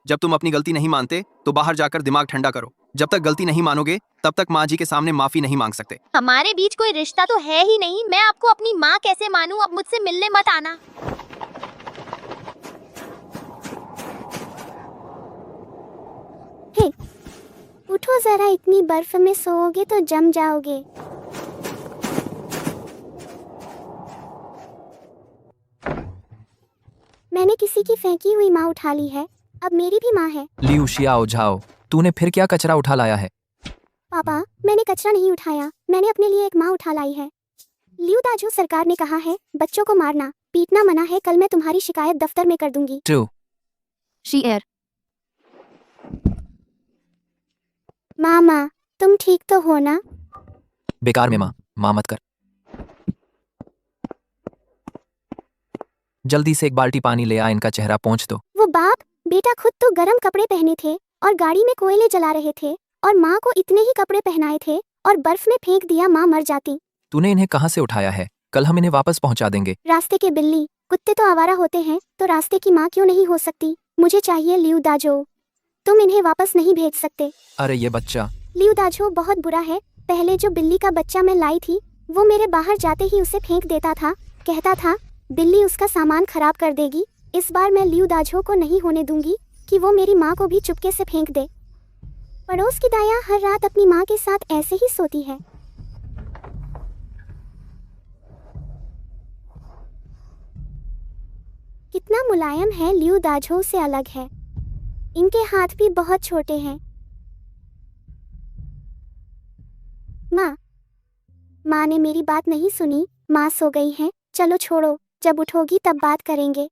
जब तुम अपनी गलती नहीं मानते तो बाहर जाकर दिमाग ठंडा करो। जब तक गलती नहीं मानोगे तब तक माँ जी के सामने माफी नहीं मांग सकते। हमारे बीच कोई रिश्ता तो है ही नहीं, मैं आपको अपनी माँ कैसे मानूं? अब मुझसे मिलने मत आना। हे, उठो जरा, इतनी बर्फ में सोओगे तो जम जाओगे। मैंने किसी की फेंकी हुई माँ उठा ली है, अब मेरी भी माँ है। लियू शियाओ झाओ, तूने फिर क्या कचरा उठा लाया है? पापा, मैंने कचरा नहीं उठाया, मैंने अपने लिए एक माँ उठा लाई है। लियू दाजू, सरकार ने कहा है बच्चों को मारना पीटना मना है, कल मैं तुम्हारी शिकायत दफ्तर में कर दूंगी। ट्रू। शीयर, माँ, तुम ठीक तो हो ना? बेकार में माँ मत कर। जल्दी से एक बाल्टी पानी ले आ, इनका चेहरा पोंछ दो। वो बाप बेटा खुद तो गरम कपड़े पहने थे और गाड़ी में कोयले जला रहे थे और माँ को इतने ही कपड़े पहनाए थे और बर्फ में फेंक दिया, माँ मर जाती। तूने इन्हें कहाँ से उठाया है? कल हम इन्हें वापस पहुँचा देंगे। रास्ते के बिल्ली कुत्ते तो आवारा होते हैं, तो रास्ते की माँ क्यों नहीं हो सकती? मुझे चाहिए लियू दाजो, तुम इन्हें वापस नहीं भेज सकते। अरे ये बच्चा। लियू दाजो बहुत बुरा है। पहले जो बिल्ली का बच्चा मैं लाई थी वो मेरे बाहर जाते ही उसे फेंक देता था, कहता था बिल्ली उसका सामान खराब कर देगी। इस बार मैं लियू दाजो को नहीं होने दूंगी कि वो मेरी माँ को भी चुपके से फेंक दे। पड़ोस की दाया हर रात अपनी माँ के साथ ऐसे ही सोती है। कितना मुलायम है, लियू दाजो से अलग है। इनके हाथ भी बहुत छोटे हैं। माँ ने मेरी बात नहीं सुनी, माँ सो गई हैं। चलो छोड़ो, जब उठोगी तब बात करेंगे।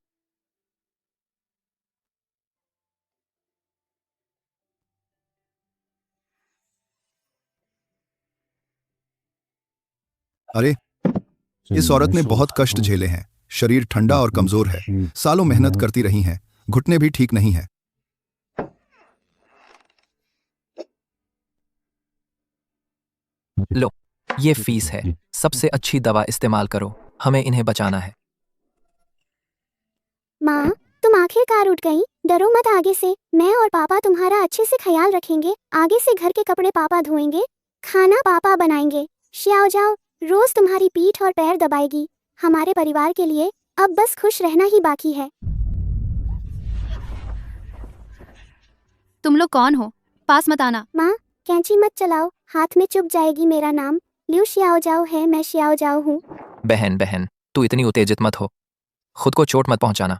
अरे, इस औरत ने बहुत कष्ट झेले हैं, शरीर ठंडा और कमजोर है, सालों मेहनत करती रही हैं, घुटने भी ठीक नहीं है। लो, ये फीस है। सबसे अच्छी दवा इस्तेमाल करो, हमें इन्हें बचाना है। माँ, तुम आखिरकार उठ गई। डरो मत, आगे से मैं और पापा तुम्हारा अच्छे से ख्याल रखेंगे। आगे से घर के कपड़े पापा धोएंगे, खाना पापा बनाएंगे। श्याओ जाओ रोज तुम्हारी पीठ और पैर दबाएगी। हमारे परिवार के लिए अब बस खुश रहना ही बाकी है। तुम लोग कौन हो? पास मत आना। माँ, कैंची मत चलाओ, हाथ में चुभ जाएगी। मेरा नाम लियू श्याओ जाओ है, मैं श्याओ जाओ हूँ। बहन, तू इतनी उत्तेजित मत हो, खुद को चोट मत पहुंचाना।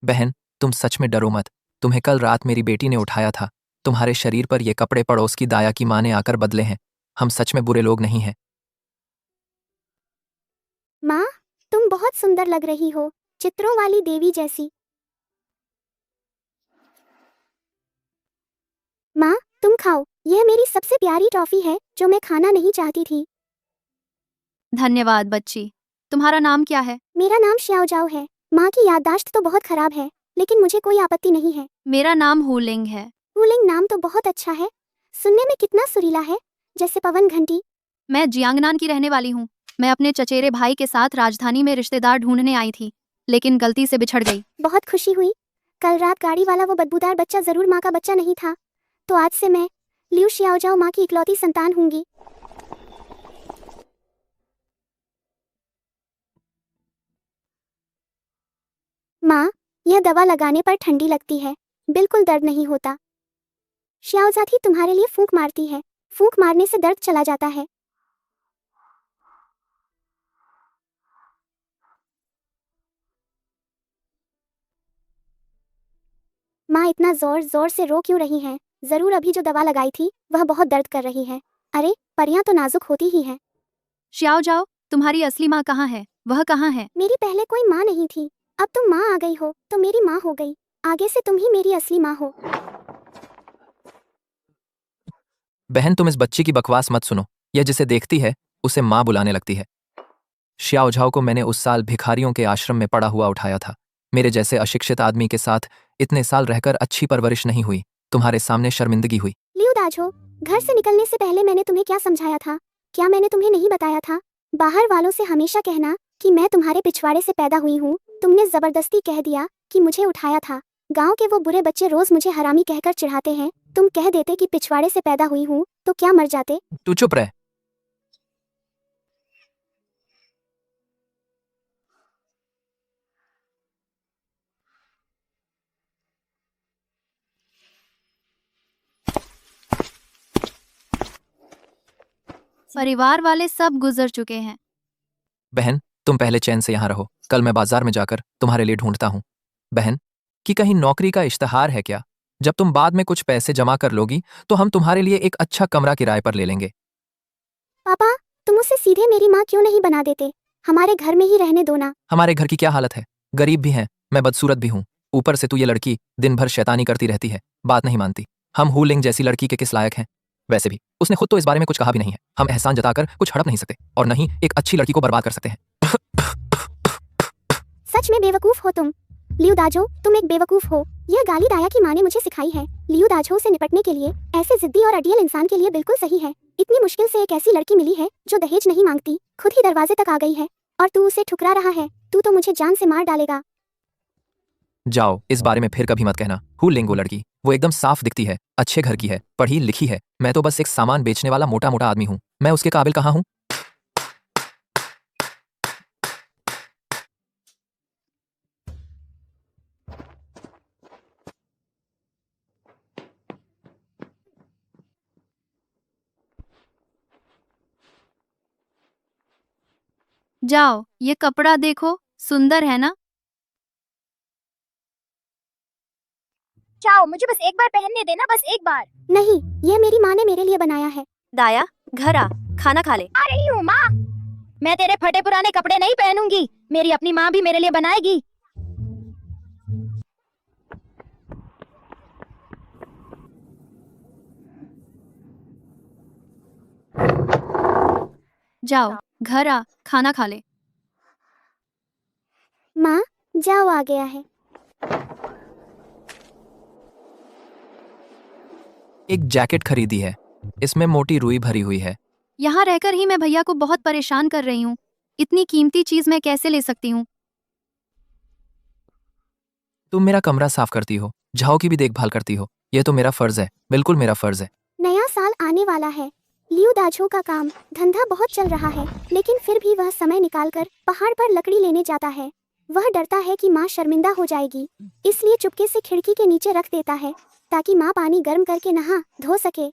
बहन, तुम सच में डरो मत। तुम्हें कल रात मेरी बेटी ने उठाया था। तुम्हारे शरीर पर ये कपड़े पड़ोस की दाया की माँ ने आकर बदले हैं। हम सच में बुरे लोग नहीं हैं। माँ, तुम बहुत सुंदर लग रही हो, चित्रों वाली देवी जैसी। माँ, तुम खाओ, यह मेरी सबसे प्यारी टॉफी है जो मैं खाना नहीं चाहती थी। धन्यवाद बच्ची। तुम्हारा नाम क्या है? मेरा नाम श्याओ जाओ है। माँ की याददाश्त तो बहुत खराब है, लेकिन मुझे कोई आपत्ति नहीं है। मेरा नाम हुलिंग है। हुलिंग नाम तो बहुत अच्छा है, सुनने में कितना सुरीला है, जैसे पवन घंटी। मैं जियांगनान की रहने वाली हूँ। मैं अपने चचेरे भाई के साथ राजधानी में रिश्तेदार ढूंढने आई थी, लेकिन गलती से बिछड़ गई। बहुत खुशी हुई। कल रात गाड़ी वाला वो बदबूदार बच्चा जरूर माँ का बच्चा नहीं था, तो आज से मैं लियू श्याओ जाओ माँ की इकलौती संतान होंगी। माँ, यह दवा लगाने पर ठंडी लगती है, बिल्कुल दर्द नहीं होता। श्याओजाथी तुम्हारे लिए फूंक मारती है, फूंक मारने से दर्द चला जाता है। माँ, इतना जोर जोर से रो क्यों रही हैं? जरूर अभी जो दवा लगाई थी वह बहुत दर्द कर रही है। अरे, परियां तो नाजुक होती ही हैं। श्याओ जाओ, तुम्हारी असली माँ कहाँ है? वह कहाँ है? मेरी पहले कोई माँ नहीं थी, अब तुम माँ आ गई हो तो मेरी माँ हो गई। आगे से तुम ही मेरी असली माँ हो। बहन, तुम इस बच्ची की बकवास मत सुनो। यह जिसे देखती है उसे माँ बुलाने लगती है। श्याओ झाओ को मैंने उस साल भिखारियों के आश्रम में पड़ा हुआ उठाया था। मेरे जैसे अशिक्षित आदमी के साथ इतने साल रहकर अच्छी परवरिश नहीं हुई। तुम्हारे सामने शर्मिंदगी हुई। लियू दाजो, घर से निकलने से पहले मैंने तुम्हें क्या समझाया था? क्या मैंने तुम्हें नहीं बताया था? बाहर वालों से हमेशा कहना कि मैं तुम्हारे पिछवाड़े से पैदा हुई हूँ। तुमने जबरदस्ती कह दिया कि मुझे उठाया था। गांव के वो बुरे बच्चे रोज मुझे हरामी कहकर चिढ़ाते हैं। तुम कह देते कि पिछवाड़े से पैदा हुई हूँ तो क्या मर जाते। तू चुप रह। परिवार वाले सब गुजर चुके हैं। बहन, तुम पहले चैन से यहाँ रहो। कल मैं बाजार में जाकर तुम्हारे लिए ढूंढता हूँ। बहन, कि कहीं नौकरी का इश्तहार है क्या? जब तुम बाद में कुछ पैसे जमा कर लोगी तो हम तुम्हारे लिए एक अच्छा कमरा किराए पर ले लेंगे। पापा, तुम उसे सीधे मेरी माँ क्यों नहीं बना देते? हमारे घर में ही रहने दो ना। हमारे घर की क्या हालत है? गरीब भी हैं, मैं बदसूरत भी हूँ। ऊपर से तू ये लड़की दिन भर शैतानी करती रहती है, बात नहीं मानती। हम हू लिंग जैसी लड़की के किस लायक हैं? वैसे भी उसने खुद तो इस बारे में कुछ कहा भी नहीं है। हम एहसान जताकर कुछ हड़प नहीं सकते और न ही एक अच्छी लड़की को बर्बाद कर सकते हैं। सच में बेवकूफ हो तुम। लियू दाजो, तुम एक बेवकूफ हो। यह गाली दाया की माँ ने मुझे सिखाई है। लियू दाजो से निपटने के लिए ऐसे जिद्दी और अड़ियल इंसान के लिए बिल्कुल सही है। इतनी मुश्किल से एक ऐसी लड़की मिली है जो दहेज नहीं मांगती, खुद ही दरवाजे तक आ गई है और तू उसे ठुकरा रहा है। तू तो मुझे जान से मार डालेगा। जाओ, इस बारे में फिर कभी मत कहना। हू लिंग वो लड़की, वो एकदम साफ दिखती है, अच्छे घर की है, पढ़ी लिखी है। मैं तो बस एक सामान बेचने वाला मोटा मोटा आदमी हूँ। मैं उसके काबिल कहाँ हूँ? जाओ, ये कपड़ा देखो, सुंदर है ना? जाओ, मुझे बस एक बार पहनने देना, बस एक बार। नहीं, यह मेरी माँ ने मेरे लिए बनाया है। दाया, घर आ, खाना खा ले। आ रही हूँ माँ। मैं तेरे फटे पुराने कपड़े नहीं पहनूंगी। मेरी अपनी माँ भी मेरे लिए बनाएगी। जाओ, घर आ, खाना खा ले। माँ, जाओ, आ गया है। एक जैकेट खरीदी है, इसमें मोटी रुई भरी हुई है। यहाँ रहकर ही मैं भैया को बहुत परेशान कर रही हूँ। इतनी कीमती चीज मैं कैसे ले सकती हूँ? तुम मेरा कमरा साफ करती हो, झाओ की भी देखभाल करती हो। यह तो मेरा फर्ज है, बिल्कुल मेरा फर्ज है। नया साल आने वाला है। लियू दाजो का काम धंधा बहुत चल रहा है, लेकिन फिर भी वह समय निकालकर पहाड़ पर लकड़ी लेने जाता है। वह डरता है कि माँ शर्मिंदा हो जाएगी, इसलिए चुपके से खिड़की के नीचे रख देता है ताकि माँ पानी गर्म करके नहा धो सके।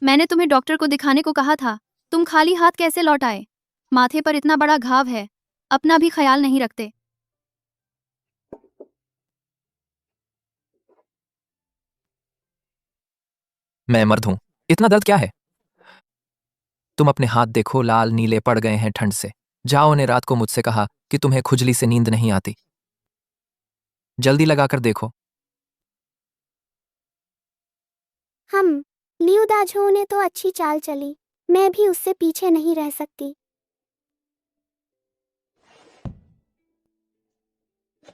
मैंने तुम्हें डॉक्टर को दिखाने को कहा था, तुम खाली हाथ कैसे लौट आए? माथे पर इतना बड़ा घाव है, अपना भी ख्याल नहीं रखते। मैं मर्द हूं, इतना दर्द क्या है? तुम अपने हाथ देखो, लाल नीले पड़ गए हैं ठंड से। जाओ ने रात को मुझसे कहा कि तुम्हें खुजली से नींद नहीं आती। जल्दी लगाकर देखो। लियू दाजो ने तो अच्छी चाल चली, मैं भी उससे पीछे नहीं रह सकती।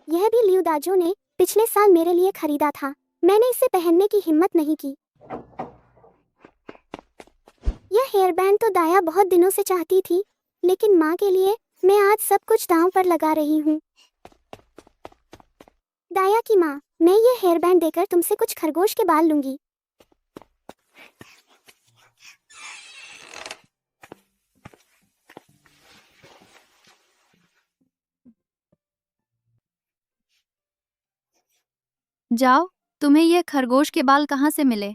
यह भी लियू दाजो ने पिछले साल मेरे लिए खरीदा था। मैंने इसे पहनने की हिम्मत नहीं की। यह हेयर बैंड तो दाया बहुत दिनों से चाहती थी, लेकिन माँ के लिए मैं आज सब कुछ दांव पर लगा रही हूँ। दाया की माँ, मैं ये हेयर बैंड देकर तुमसे कुछ खरगोश के बाल लूंगी। जाओ, तुम्हें ये खरगोश के बाल कहाँ से मिले?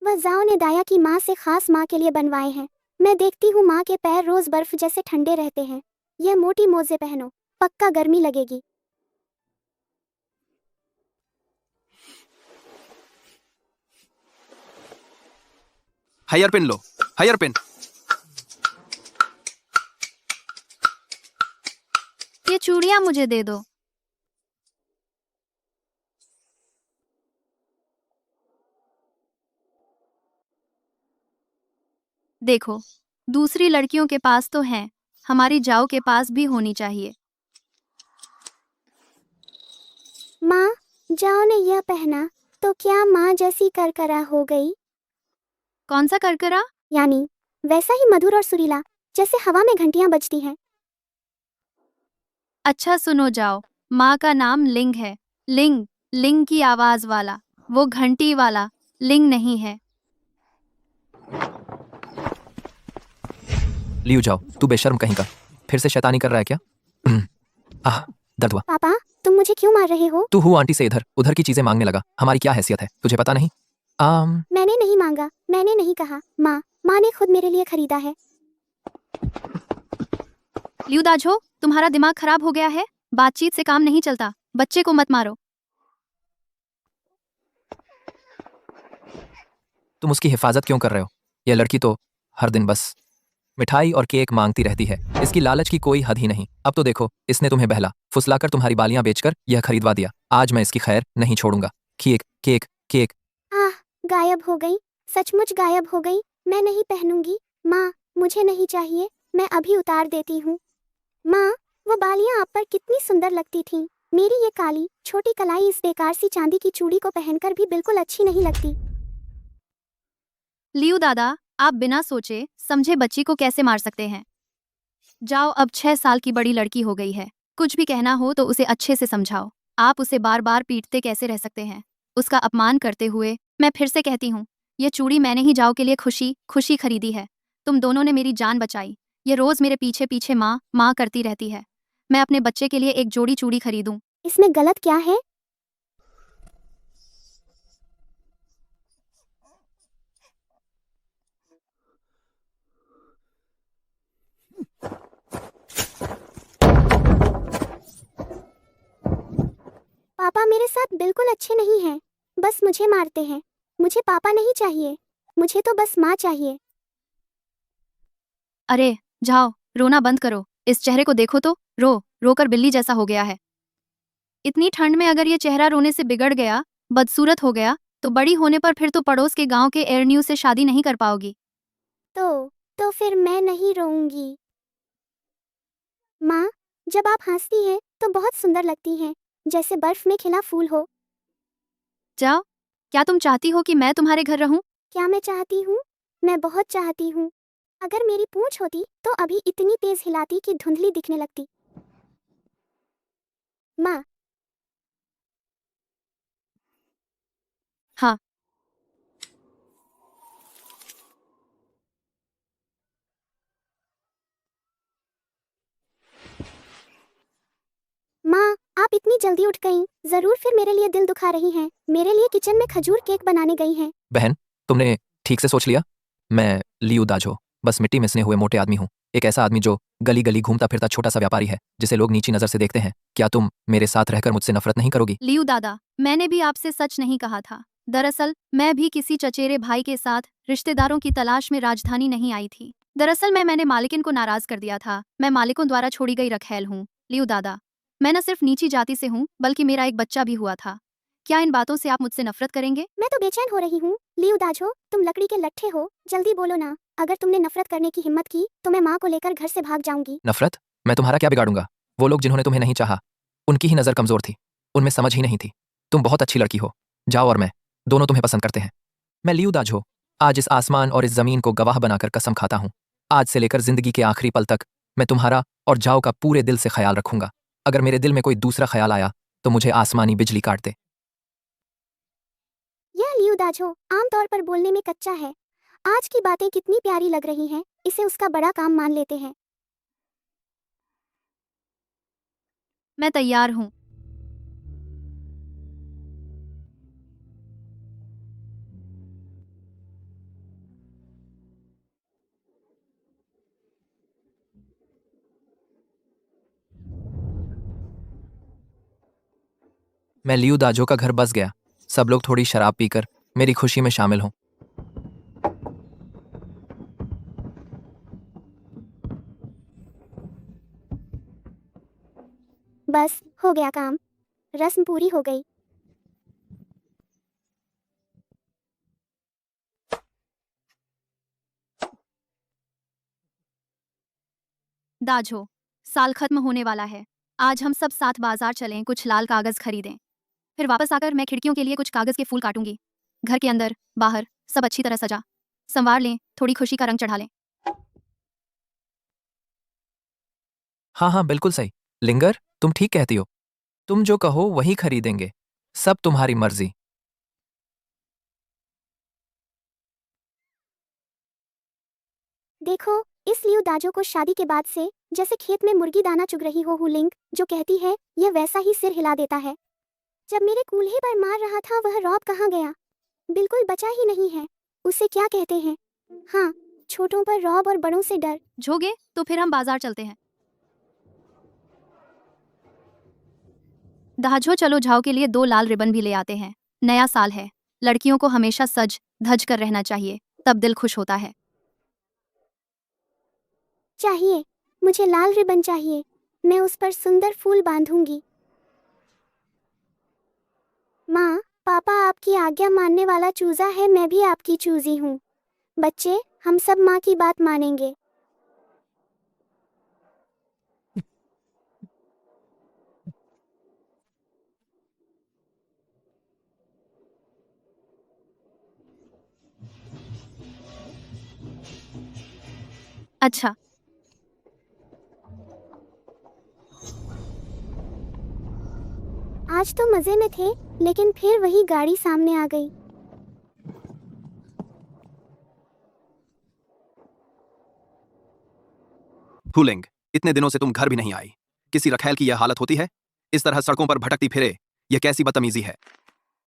वह जाओ ने दाया की माँ से खास माँ के लिए बनवाए हैं। मैं देखती हूँ माँ के पैर रोज बर्फ जैसे ठंडे रहते हैं। यह मोटी मोजे पहनो, पक्का गर्मी लगेगी। Higher pin low, higher pin. ये चूड़ियाँ मुझे दे दो। देखो, दूसरी लड़कियों के पास तो हैं, हमारी जाओ के पास भी होनी चाहिए। माँ, जाओ ने यह पहना तो क्या माँ जैसी करकरा हो गई? कौन सा करकरा? यानी वैसा ही मधुर और सुरीला, जैसे हवा में घंटियां बजती हैं। अच्छा सुनो जाओ, माँ का नाम लिंग है। लिंग, लिंग की आवाज वाला, वो घंटी वाला लिंग नहीं है। लियो जाओ, तू बेशर्म कहीं का। फिर से शैतानी कर रहा है क्या? आह, दर्द हुआ। पापा, तुम मुझे क्यों मार रहे हो? तू हूँ आंटी से इधर उधर की चीजें मांगने लगा। हमारी क्या हैसियत है तुझे पता नहीं? मैंने नहीं मांगा, मैंने नहीं कहा। माँ ने खुद मेरे लिए खरीदा है। लियो दाझो, तुम्हारा दिमाग खराब हो गया है? बातचीत से काम नहीं चलता। बच्चे को मत मारो। तुम उसकी हिफाजत क्यों कर रहे हो? यह लड़की तो हर दिन बस मिठाई और केक मांगती रहती है। इसकी लालच की कोई हद ही नहीं। अब तो देखो, इसने तुम्हें बहला फुसलाकर तुम्हारी बालियां बेचकर यह खरीदवा दिया। आज मैं इसकी खैर नहीं छोड़ूंगा। Cake cake cake. आह, गायब हो गई, सचमुच गायब हो गई। मैं नहीं पहनूंगी। माँ, मुझे नहीं चाहिए, मैं अभी उतार देती हूँ। माँ, वो बालियाँ आप पर कितनी सुंदर लगती थीं। मेरी ये काली छोटी कलाई इस बेकार सी चांदी की चूड़ी को पहनकर भी बिल्कुल अच्छी नहीं लगती। लियो दादा, आप बिना सोचे समझे बच्ची को कैसे मार सकते हैं? जाओ, अब 6 साल की बड़ी लड़की हो गई है। कुछ भी कहना हो तो उसे अच्छे से समझाओ। आप उसे बार बार पीटते कैसे रह सकते हैं? उसका अपमान करते हुए मैं फिर से कहती हूँ, ये चूड़ी मैंने ही जाओ के लिए खुशी खुशी खरीदी है। तुम दोनों ने मेरी जान बचाई। ये रोज मेरे पीछे पीछे माँ माँ करती रहती है। मैं अपने बच्चे के लिए एक जोड़ी चूड़ी खरीदूं। इसमें गलत क्या है? पापा मेरे साथ बिल्कुल अच्छे नहीं हैं, बस मुझे मारते हैं। मुझे पापा नहीं चाहिए, मुझे तो बस माँ चाहिए। अरे जाओ, रोना बंद करो। इस चेहरे को देखो तो, रोकर बिल्ली जैसा हो गया है। इतनी ठंड में अगर ये चेहरा रोने से बिगड़ गया, बदसूरत हो गया, तो बड़ी होने पर फिर तो पड़ोस के गांव के एयरन्यू से शादी नहीं कर पाओगी। तो फिर मैं नहीं रोऊंगी। माँ, जब आप हंसती हैं तो बहुत सुंदर लगती हैं, जैसे बर्फ में खिला फूल हो। जाओ, क्या तुम चाहती हो कि मैं तुम्हारे घर रहूं? क्या मैं चाहती हूँ? मैं बहुत चाहती हूँ। अगर मेरी पूंछ होती तो अभी इतनी तेज हिलाती कि धुंधली दिखने लगती। माँ, हाँ, माँ, आप इतनी जल्दी उठ गईं, जरूर फिर मेरे लिए दिल दुखा रही हैं। मेरे लिए किचन में खजूर केक बनाने गई हैं। बहन, तुमने ठीक से सोच लिया? मैं लियो दाझो, बस मिट्टी मिसने हुए मोटे आदमी हूँ। एक ऐसा आदमी जो गली गली घूमता फिरता छोटा सा व्यापारी है, जिसे लोग नीची नजर से देखते हैं। क्या तुम मेरे साथ रहकर मुझसे नफरत नहीं करोगी? लियो दादा, मैंने भी आपसे सच नहीं कहा था। दरअसल मैं भी किसी चचेरे भाई के साथ रिश्तेदारों की तलाश में राजधानी नहीं आई थी। दरअसल मैंने मालिकिन को नाराज कर दिया था। मैं मालिकों द्वारा छोड़ी गई रखैल हूँ। लियो दादा, मैं न सिर्फ नीची जाति से हूँ, बल्कि मेरा एक बच्चा भी हुआ था। क्या इन बातों से आप मुझसे नफरत करेंगे? मैं तो बेचैन हो रही हूँ। लियो दाजो, तुम लकड़ी के लट्ठे हो, जल्दी बोलो ना। अगर तुमने नफरत करने की हिम्मत की तो मैं माँ को लेकर घर से भाग जाऊंगी। नफरत? मैं तुम्हारा क्या बिगाड़ूंगा? वो लोग जिन्होंने तुम्हें नहीं चाहा, उनकी ही नजर कमजोर थी। उनमें समझ ही नहीं थी। तुम बहुत अच्छी लड़की हो। जाओ, और मैं दोनों तुम्हें पसंद करते हैं। मैं लियो दाझो आज इस आसमान और इस जमीन को गवाह बनाकर कसम खाता हूँ, आज से लेकर जिंदगी के आखिरी पल तक मैं तुम्हारा और जाओ का पूरे दिल से ख्याल रखूंगा। अगर मेरे दिल में कोई दूसरा ख्याल आया तो मुझे आसमानी बिजली काट दे। यह लियो दाजो आमतौर पर बोलने में कच्चा है। आज की बातें कितनी प्यारी लग रही हैं, इसे उसका बड़ा काम मान लेते हैं। मैं तैयार हूँ। मैं लियो दाजो का घर बस गया। सब लोग थोड़ी शराब पीकर मेरी खुशी में शामिल हों। बस हो गया काम, रस्म पूरी हो गई। दाझो, साल खत्म होने वाला है। आज हम सब साथ बाजार चलें, कुछ लाल कागज खरीदें। फिर वापस आकर मैं खिड़कियों के लिए कुछ कागज के फूल काटूंगी। घर के अंदर बाहर सब अच्छी तरह सजा संवार लें, थोड़ी खुशी का रंग चढ़ा लें। हाँ हाँ, बिल्कुल सही। लिंगर, तुम ठीक कहती हो। तुम जो कहो वही खरीदेंगे। सब तुम्हारी मर्जी। देखो, इस लियो दाजो को शादी के बाद से जैसे खेत में मुर्गी दाना चुग रही हो हुलिंग जो कहती है, यह वैसा ही सिर हिला देता है। जब मेरे कूल्हे पर मार रहा था वह रॉब कहाँ गया? बिल्कुल बचा ही नहीं है। उसे क्या कहते हैं? हाँ, छोटों पर रॉब और बड़ों से डर। झोगे, तो फिर हम बाजार चलते हैं। दाजो, चलो झाओ के लिए 2 लाल रिबन भी ले आते हैं। नया साल है, लड़कियों को हमेशा सज धज कर रहना चाहिए, तब दिल खुश होता है। चाहिए, मुझे लाल रिबन चाहिए। मैं उस पर सुंदर फूल बांधूंगी। माँ, पापा आपकी आज्ञा मानने वाला चूजा है, मैं भी आपकी चूजी हूँ। बच्चे, हम सब माँ की बात मानेंगे। अच्छा, आज तो मजे में थे, लेकिन फिर वही गाड़ी सामने आ गई। हुलिंग, इतने दिनों से तुम घर भी नहीं आई। किसी रखैल की यह हालत होती है? इस तरह सड़कों पर भटकती फिरे, यह कैसी बदतमीजी है?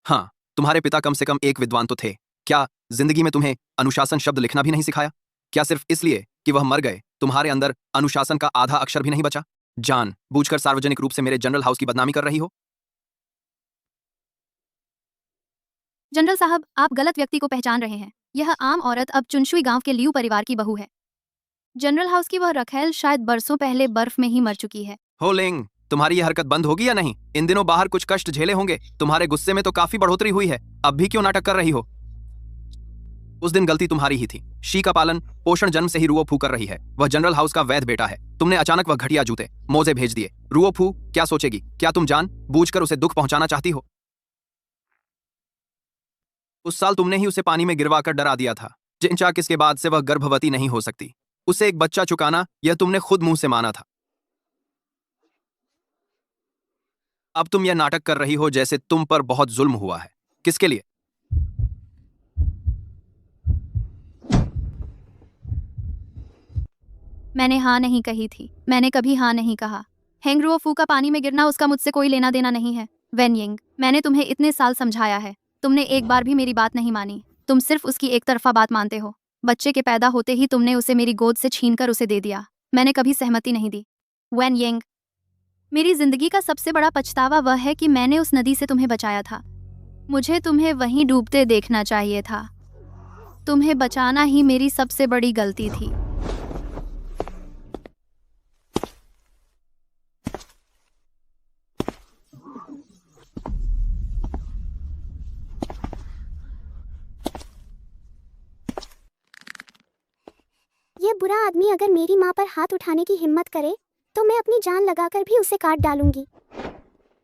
हाँ, तुम्हारे पिता कम से कम एक विद्वान तो थे। क्या जिंदगी में तुम्हें अनुशासन शब्द लिखना भी नहीं सिखाया? क्या सिर्फ इसलिए कि वह मर गए तुम्हारे अंदर अनुशासन का आधा अक्षर भी नहीं बचा? जान बूझकर सार्वजनिक रूप से मेरे जनरल हाउस की बदनामी कर रही हो। जनरल साहब, आप गलत व्यक्ति को पहचान रहे हैं। यह आम औरत अब चुनशुई गांव के लियू परिवार की बहू है। जनरल हाउस की वह रखैल शायद बरसों पहले बर्फ में ही मर चुकी है। होलिंग, तुम्हारी यह हरकत बंद होगी या नहीं? इन दिनों बाहर कुछ कष्ट झेले होंगे। तुम्हारे गुस्से में तो काफी बढ़ोतरी हुई है। अब भी क्यों नाटक कर रही हो? उस दिन गलती तुम्हारी ही थी। शी का पालन पोषण जन्म से ही रुओफू कर रही है। वह जनरल हाउस का वैध बेटा है। तुमने अचानक वह घटिया जूते मोजे भेज दिए। रुओफू क्या सोचेगी? क्या तुम जान बूझकर उसे दुख पहुंचाना चाहती हो? उस साल तुमने ही उसे पानी में गिरवाकर डरा दिया था। जिनचाक इसके बाद से वह गर्भवती नहीं हो सकती। उसे एक बच्चा चुकाना यह तुमने खुद मुंह से माना था। अब तुम यह नाटक कर रही हो जैसे तुम पर बहुत जुल्म हुआ है। किसके लिए? मैंने हाँ नहीं कही थी। मैंने कभी हाँ नहीं कहा। हेंगरुओफू का पानी में गिरना उसका मुझसे कोई लेना देना नहीं है। वेन यिंग, मैंने तुम्हें इतने साल समझाया है, तुमने एक बार भी मेरी बात नहीं मानी। तुम सिर्फ उसकी एक तरफा बात मानते हो। बच्चे के पैदा होते ही तुमने उसे मेरी गोद से छीनकर उसे दे दिया। मैंने कभी सहमति नहीं दी। वेन यिंग, मेरी जिंदगी का सबसे बड़ा पछतावा वह है कि मैंने उस नदी से तुम्हें बचाया था। मुझे तुम्हें वहीं डूबते देखना चाहिए था। तुम्हें बचाना ही मेरी सबसे बड़ी गलती थी। यह बुरा आदमी अगर मेरी माँ पर हाथ उठाने की हिम्मत करे तो मैं अपनी जान लगाकर भी उसे काट डालूंगी।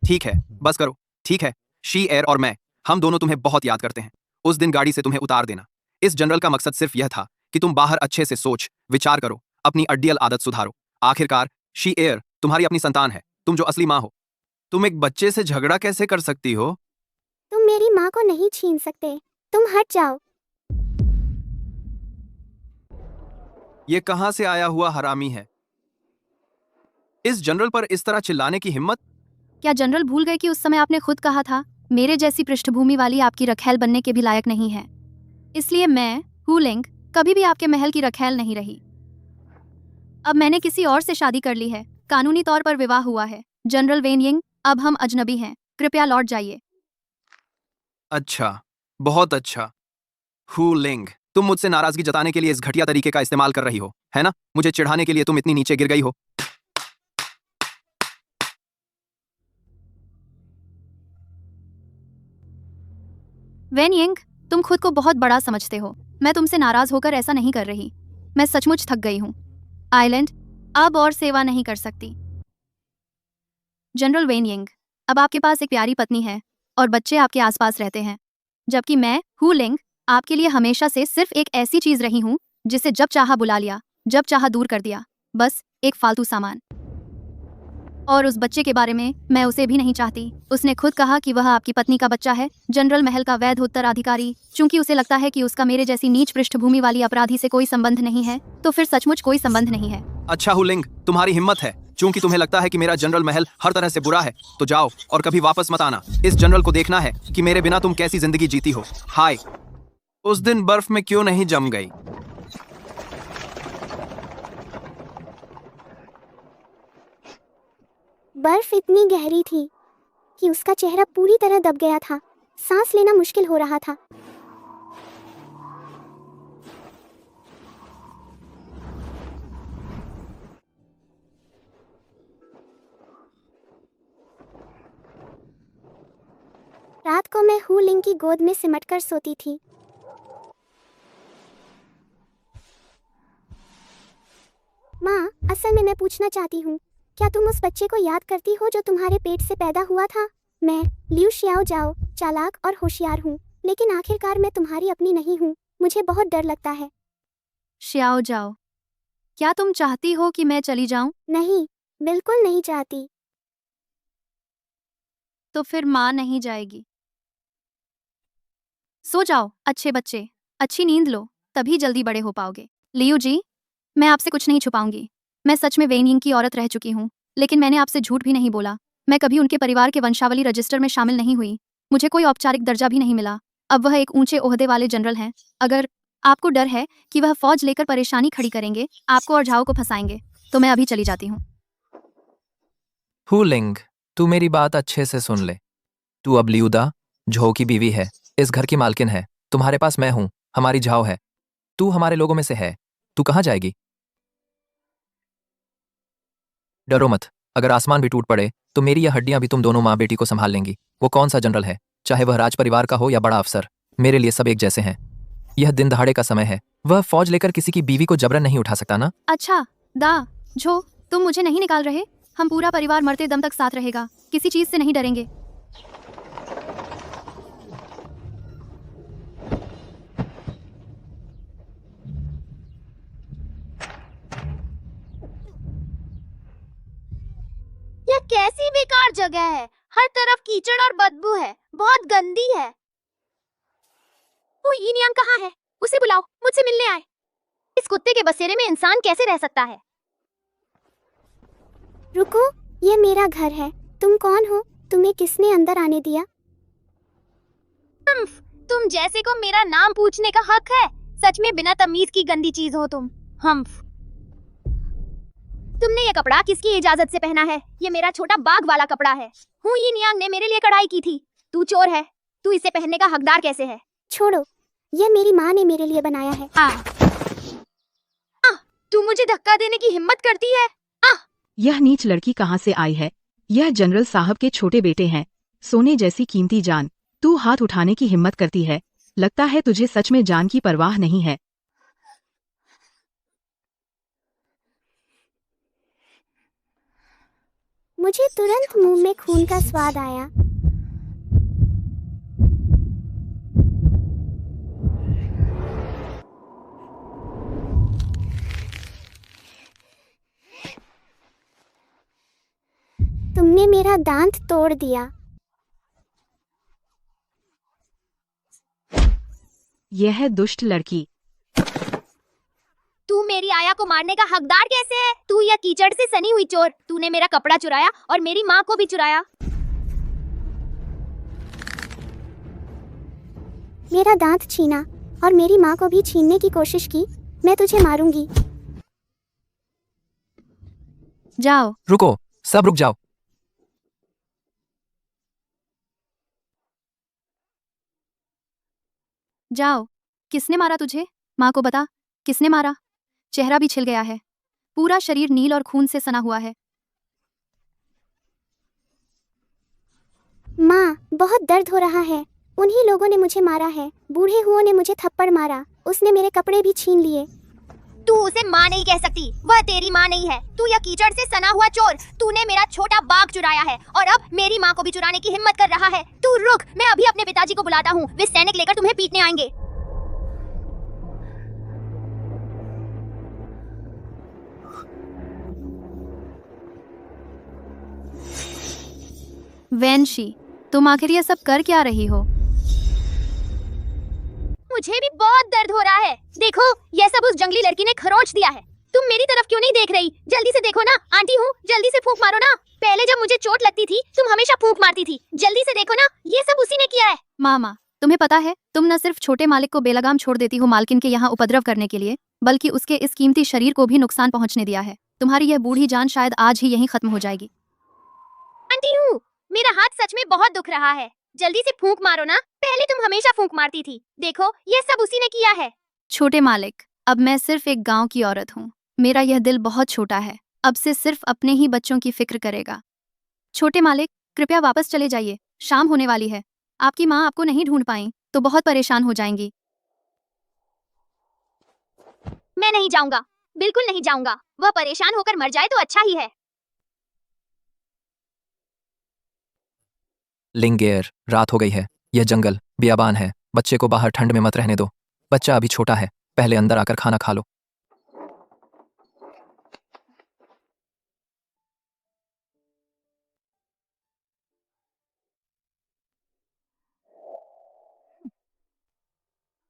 ठीक है, बस करो। ठीक है, शी एयर और मैं, हम दोनों तुम्हें बहुत याद करते हैं। उस दिन गाड़ी से तुम्हें उतार देना, इस जनरल का मकसद सिर्फ यह था कि तुम बाहर अच्छे से सोच विचार करो, अपनी अड्डियल आदत सुधारो। आखिरकार शी एयर तुम्हारी अपनी संतान है, तुम जो असली माँ हो। तुम एक बच्चे से झगड़ा कैसे कर सकती हो? तुम मेरी माँ को नहीं छीन सकते। तुम हट जाओ। ये कहां से आया हुआ हरामी है? इस जनरल पर इस तरह चिल्लाने की हिम्मत? क्या जनरल भूल गए कि उस समय आपने खुद कहा था, मेरे जैसी पृष्ठभूमि वाली आपकी रखैल बनने के भी लायक नहीं है। इसलिए मैं, हुलिंग, कभी भी आपके महल की रखैल नहीं रही। अब मैंने किसी और से शादी कर ली है। कानूनी तौर पर विवाह हुआ है। जनरल वेन यिंग, अब हम अजनबी हैं। कृपया लौट जाइए। अच्छा, बहुत अच्छा। हुलिंग, तुम मुझसे नाराजगी जताने के लिए इस घटिया तरीके का इस्तेमाल कर रही हो, है ना? मुझे चिढ़ाने के लिए तुम इतनी नीचे गिर गई हो। वेन यिंग, तुम खुद को बहुत बड़ा समझते हो। मैं तुमसे नाराज होकर ऐसा नहीं कर रही। मैं सचमुच थक गई हूँ। आइलैंड अब और सेवा नहीं कर सकती। जनरल वेन यिंग, अब आपके पास एक प्यारी पत्नी है और बच्चे आपके आसपास रहते हैं, जबकि मैं, हुलिंग, आपके लिए हमेशा से सिर्फ एक ऐसी चीज रही हूँ जिसे जब चाहा बुला लिया, जब चाहा दूर कर दिया। बस एक फालतू सामान। और उस बच्चे के बारे में मैं उसे भी नहीं चाहती। उसने खुद कहा कि वह आपकी पत्नी का बच्चा है, जनरल महल का वैध उत्तराधिकारी। चूंकि उसे लगता है कि उसका मेरे जैसी नीच पृष्ठभूमि वाली अपराधी से कोई संबंध नहीं है, तो फिर सचमुच कोई संबंध नहीं है। अच्छा हुलिंग, तुम्हारी हिम्मत है। चूंकि तुम्हें लगता है कि मेरा जनरल महल हर तरह से बुरा है, तो जाओ और कभी वापस मत आना। इस जनरल को देखना है कि मेरे बिना तुम कैसी जिंदगी जीती हो। हाय, उस दिन बर्फ में क्यों नहीं जम गई? बर्फ इतनी गहरी थी कि उसका चेहरा पूरी तरह दब गया था। सांस लेना मुश्किल हो रहा था। रात को मैं हू लिंग की गोद में सिमटकर सोती थी। माँ, असल में मैं पूछना चाहती हूँ, क्या तुम उस बच्चे को याद करती हो जो तुम्हारे पेट से पैदा हुआ था? मैं लियू शियाओ जाओ, चालाक और होशियार हूँ, लेकिन आखिरकार मैं तुम्हारी अपनी नहीं हूँ। मुझे बहुत डर लगता है। शियाओ जाओ, क्या तुम चाहती हो कि मैं चली जाऊं? नहीं, बिल्कुल नहीं चाहती। तो फिर माँ नहीं जाएगी। सो जाओ अच्छे बच्चे, अच्छी नींद लो, तभी जल्दी बड़े हो पाओगे। लियू जी, मैं आपसे कुछ नहीं छुपाऊंगी। मैं सच में वेनिंग की औरत रह चुकी हूँ, लेकिन मैंने आपसे झूठ भी नहीं बोला। मैं कभी उनके परिवार के वंशावली रजिस्टर में शामिल नहीं हुई। मुझे कोई औपचारिक दर्जा भी नहीं मिला। अब वह एक ऊंचे ओहदे वाले जनरल हैं। अगर आपको डर है कि वह फौज लेकर परेशानी खड़ी करेंगे, आपको और झाओ को फंसाएंगे, तो मैं अभी चली जाती हूँ। हुलिंग, तू मेरी बात अच्छे से सुन ले। तू अब लियूदा झो की बीवी है, इस घर की मालकिन है। तुम्हारे पास मैं हूं, हमारी झाओ है। तू हमारे लोगों में से है। तू कहाँ जाएगी? डरो मत। अगर आसमान भी टूट पड़े तो मेरी यह हड्डियां भी तुम दोनों माँ बेटी को संभाल लेंगी। वो कौन सा जनरल है, चाहे वह राज परिवार का हो या बड़ा अफसर, मेरे लिए सब एक जैसे हैं। यह दिन दहाड़े का समय है। वह फौज लेकर किसी की बीवी को जबरन नहीं उठा सकता ना। अच्छा दा झो, तुम मुझे नहीं निकाल रहे? हम पूरा परिवार मरते दम तक साथ रहेगा, किसी चीज से नहीं डरेंगे। यह कैसी बेकार जगह है। हर तरफ कीचड़ और बदबू है, बहुत गंदी है। वो यिनयान कहाँ है? उसे बुलाओ, मुझसे मिलने आए। इस कुत्ते के बसेरे में इंसान कैसे रह सकता है? रुको, यह मेरा घर है। तुम कौन हो? तुम्हें किसने अंदर आने दिया? तुम जैसे को मेरा नाम पूछने का हक है? सच में बिना तमीज की गंदी चीज हो तुम। हम्फ। तुमने ये कपड़ा किसकी इजाजत से पहना है? ये मेरा छोटा बाग वाला कपड़ा है। हूँ यिनयान ने मेरे लिए कढ़ाई की थी। तू चोर है। तू इसे पहनने का हकदार कैसे है? छोड़ो, यह मेरी माँ ने मेरे लिए बनाया है। तू मुझे धक्का देने की हिम्मत करती है? यह नीच लड़की कहाँ से आई है? यह जनरल साहब के छोटे बेटे हैं, सोने जैसी कीमती जान। तू हाथ उठाने की हिम्मत करती है? लगता है तुझे सच में जान की परवाह नहीं है। मुझे तुरंत मुंह में खून का स्वाद आया। तुमने मेरा दांत तोड़ दिया। यह है दुष्ट लड़की। तू मेरी आया को मारने का हकदार कैसे है? तू यह कीचड़ से सनी हुई चोर। तूने मेरा कपड़ा चुराया और मेरी माँ को भी चुराया। मेरा दांत छीना और मेरी माँ को भी छीनने की कोशिश की। मैं तुझे मारूंगी। जाओ। रुको, सब रुक जाओ। जाओ। किसने मारा तुझे? माँ को बता, किसने मारा? चेहरा भी छिल गया है, पूरा शरीर नील और खून से सना हुआ है। माँ, बहुत दर्द हो रहा है। उन्हीं लोगों ने मुझे मारा है। बूढ़े हुओं ने मुझे थप्पड़ मारा। उसने मेरे कपड़े भी छीन लिए। तू उसे माँ नहीं कह सकती, वह तेरी माँ नहीं है। तू यह कीचड़ से सना हुआ चोर। तूने मेरा छोटा बाग चुराया है और अब मेरी माँ को भी चुराने की हिम्मत कर रहा है। तू रुक, मैं अभी अपने पिताजी को बुलाता हूँ। वे सैनिक लेकर तुम्हें पीटने आएंगे। वैनशी, तुम आखिर ये सब कर क्या रही हो? मुझे भी बहुत दर्द हो रहा है। देखो, ये सब उस जंगली लड़की ने खरोच दिया है। तुम मेरी तरफ क्यों नहीं देख रही? जल्दी से देखो ना। आंटी हूँ, जल्दी से फूंक मारो ना। पहले जब मुझे चोट लगती थी तुम हमेशा फूंक मारती थी। जल्दी से देखो ना, ये सब उसी ने किया है। मामा, तुम्हें पता है तुम न सिर्फ छोटे मालिक को बेलगाम छोड़ देती हो मालकिन के यहाँ उपद्रव करने के लिए, बल्कि उसके इस कीमती शरीर को भी नुकसान पहुंचने दिया है। तुम्हारी यह बूढ़ी जान शायद आज ही यहीं खत्म हो जाएगी। आंटी हूँ, मेरा हाथ सच में बहुत दुख रहा है। जल्दी से फूंक मारो ना। पहले तुम हमेशा फूंक मारती थी। देखो, ये सब उसी ने किया है। छोटे मालिक, अब मैं सिर्फ एक गांव की औरत हूँ। मेरा यह दिल बहुत छोटा है, अब से सिर्फ अपने ही बच्चों की फिक्र करेगा। छोटे मालिक, कृपया वापस चले जाइए, शाम होने वाली है। आपकी माँ आपको नहीं ढूंढ पाई तो बहुत परेशान हो जाएंगी। मैं नहीं जाऊंगा, बिल्कुल नहीं जाऊंगा। वह परेशान होकर मर जाए तो अच्छा ही है। लिंगेर, रात हो गई है। यह जंगल बियाबान है। बच्चे को बाहर ठंड में मत रहने दो। बच्चा अभी छोटा है, पहले अंदर आकर खाना खा लो।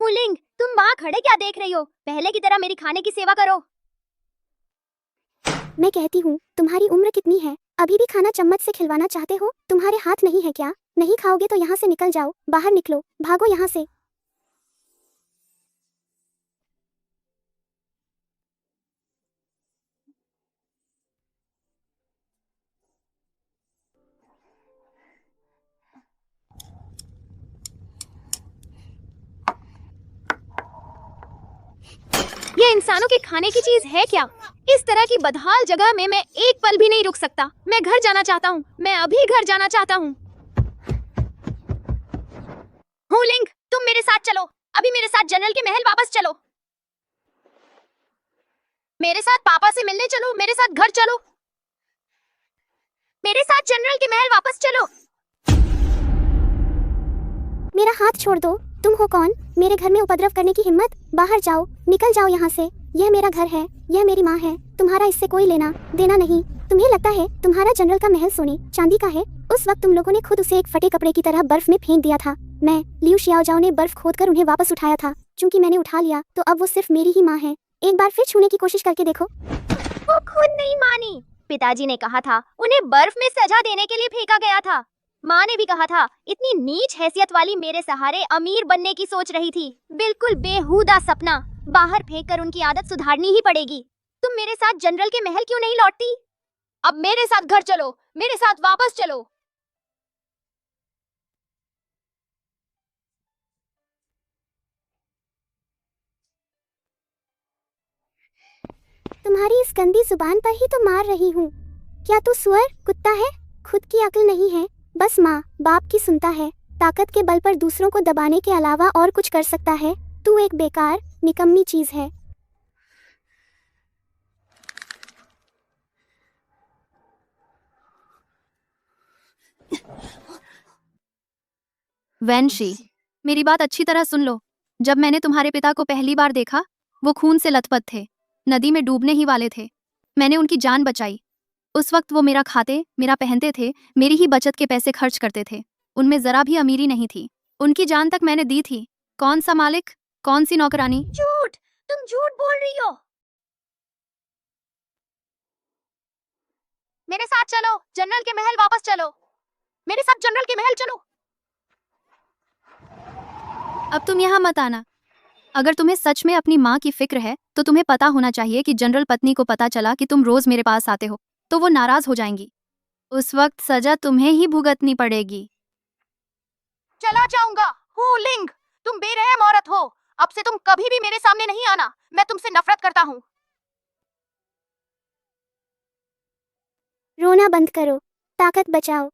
हुलिंग, तुम वहाँ खड़े क्या देख रही हो? पहले की तरह मेरी खाने की सेवा करो। मैं कहती हूँ, तुम्हारी उम्र कितनी है? अभी भी खाना चम्मच से खिलवाना चाहते हो? तुम्हारे हाथ नहीं है क्या? नहीं खाओगे तो यहाँ से निकल जाओ। बाहर निकलो, भागो यहाँ से। ये इंसानों के खाने की चीज है क्या? इस तरह की बदहाल जगह में मैं एक पल भी नहीं रुक सकता। मैं घर जाना चाहता हूँ। मैं अभी घर जाना चाहता हूँ। हुलिंग, तुम मेरे साथ चलो। अभी मेरे साथ जनरल के महल वापस चलो। मेरे साथ पापा से मिलने चलो। मेरे साथ घर चलो। मेरे साथ जनरल के महल वापस चलो। मेरा हाथ छोड़ दो। तुम हो कौन? मेरे घर में उपद्रव करने की हिम्मत? बाहर जाओ, निकल जाओ यहाँ से। यह मेरा घर है, यह मेरी माँ है। तुम्हारा इससे कोई लेना देना नहीं। तुम्हें लगता है तुम्हारा जनरल का महल सोने चांदी का है? उस वक्त तुम लोगों ने खुद उसे एक फटे कपड़े की तरह बर्फ में फेंक दिया था। मैं लियू शियाओजाओ ने बर्फ खोदकर उन्हें वापस उठाया था। चूंकि मैंने उठा लिया तो अब वो सिर्फ मेरी ही माँ है। एक बार फिर छूने की कोशिश करके देखो। वो खुद नहीं मानी। पिताजी ने कहा था उन्हें बर्फ में सजा देने के लिए फेंका गया था। माँ ने भी कहा था इतनी नीच हैसियत वाली मेरे सहारे अमीर बनने की सोच रही थी। बिल्कुल बेहुदा सपना। बाहर फेंककर उनकी आदत सुधारनी ही पड़ेगी। तुम मेरे साथ जनरल के महल क्यों नहीं लौटती? अब मेरे साथ घर चलो, मेरे साथ वापस चलो। तुम्हारी इस गंदी जुबान पर ही तो मार रही हूँ। क्या तू सुअर कुत्ता है? खुद की अक्ल नहीं है, बस माँ बाप की सुनता है। ताकत के बल पर दूसरों को दबाने के अलावा और कुछ कर सकता है? तू एक बेकार निकम्मी चीज है। वैनशी, मेरी बात अच्छी तरह सुन लो। जब मैंने तुम्हारे पिता को पहली बार देखा, वो खून से लथपथ थे, नदी में डूबने ही वाले थे। मैंने उनकी जान बचाई। उस वक्त वो मेरा खाते, मेरा पहनते थे, मेरी ही बचत के पैसे खर्च करते थे। उनमें जरा भी अमीरी नहीं थी। उनकी जान तक मैंने दी थी। कौन सा मालिक, कौन सी नौकरानी? झूठ, तुम झूठ बोल रही हो। मेरे साथ चलो, जनरल के महल वापस चलो। मेरे साथ जनरल के महल चलो। अब तुम यहाँ मत आना। अगर तुम्हें सच में अपनी माँ की फिक्र है तो तुम्हें पता होना चाहिए कि जनरल पत्नी को पता चला कि तुम रोज मेरे पास आते हो तो वो नाराज हो जाएंगी। उस वक्त सजा तुम्हें ही भुगतनी पड़ेगी। चला जाऊंगा। हुलिंग, तुम बेरहम औरत हो। अब से तुम कभी भी मेरे सामने नहीं आना। मैं तुमसे नफरत करता हूँ। रोना बंद करो, ताकत बचाओ।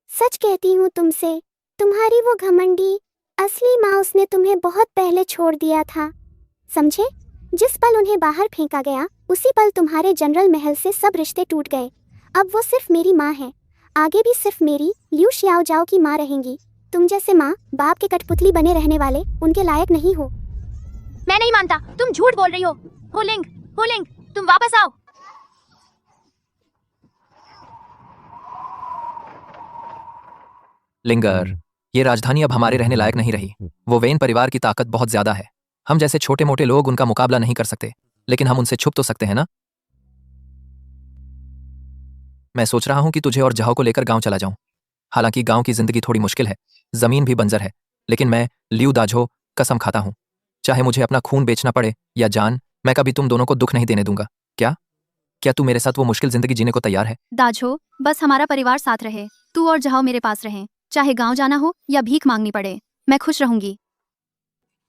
सच कहती हूँ तुमसे, तुम्हारी वो घमंडी असली माँ उसने तुम्हें बहुत पहले छोड़ दिया था, समझे? जिस पल उन्हें बाहर फेंका गया उसी पल तुम्हारे जनरल महल से सब रिश्ते टूट गए। अब वो सिर्फ मेरी माँ है, आगे भी सिर्फ मेरी लियू शियाओजाओ की माँ रहेंगी। तुम जैसे माँ बाप के कठपुतली बने रहने वाले उनके लायक नहीं हो। मैं नहीं मानता, तुम झूठ बोल रही हो। हुलिंग, हुलिंग, तुम वापस आओ। लिंगर, ये राजधानी अब हमारे रहने लायक नहीं रही। वो वेन परिवार की ताकत बहुत ज्यादा है। हम जैसे छोटे मोटे लोग उनका मुकाबला नहीं कर सकते, लेकिन हम उनसे छुप तो सकते हैं ना। मैं सोच रहा हूं कि तुझे और जहां को लेकर गांव चला जाऊं। हालांकि गांव की जिंदगी थोड़ी मुश्किल है, जमीन भी बंजर है, लेकिन मैं लियू दाझो कसम खाता हूं, चाहे मुझे अपना खून बेचना पड़े या जान, मैं कभी तुम दोनों को दुख नहीं देने दूंगा। क्या क्या तू मेरे साथ वो मुश्किल जिंदगी जीने को तैयार है? दाझो, बस हमारा परिवार साथ रहे, तू और जहां मेरे पास रहें, चाहे गांव जाना हो या भीख मांगनी पड़े, मैं खुश रहूंगी।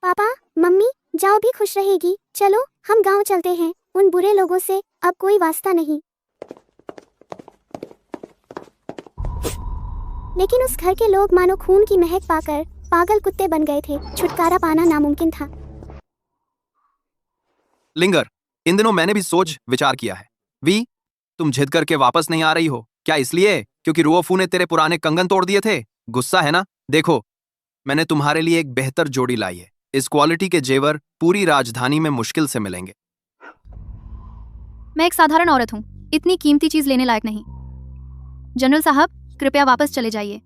पापा, मम्मी, जाओ भी खुश रहेगी। चलो हम गांव चलते हैं। उन बुरे लोगों से अब कोई वास्ता नहीं। लेकिन उस घर के लोग मानो खून की महक पाकर पागल कुत्ते बन गए थे। छुटकारा पाना नामुमकिन था। लिंगर, इन दिनों मैंने भी सोच विचार किया है। वी, तुम जिद करके वापस नहीं आ रही हो क्या इसलिए क्योंकि रुओफू ने तेरे पुराने कंगन तोड़ दिए थे? गुस्सा है ना? देखो, मैंने तुम्हारे लिए एक बेहतर जोड़ी लाई है। इस क्वालिटी के जेवर पूरी राजधानी में मुश्किल से मिलेंगे। मैं एक साधारण औरत हूँ, इतनी कीमती चीज लेने लायक नहीं। जनरल साहब, कृपया वापस चले जाइए।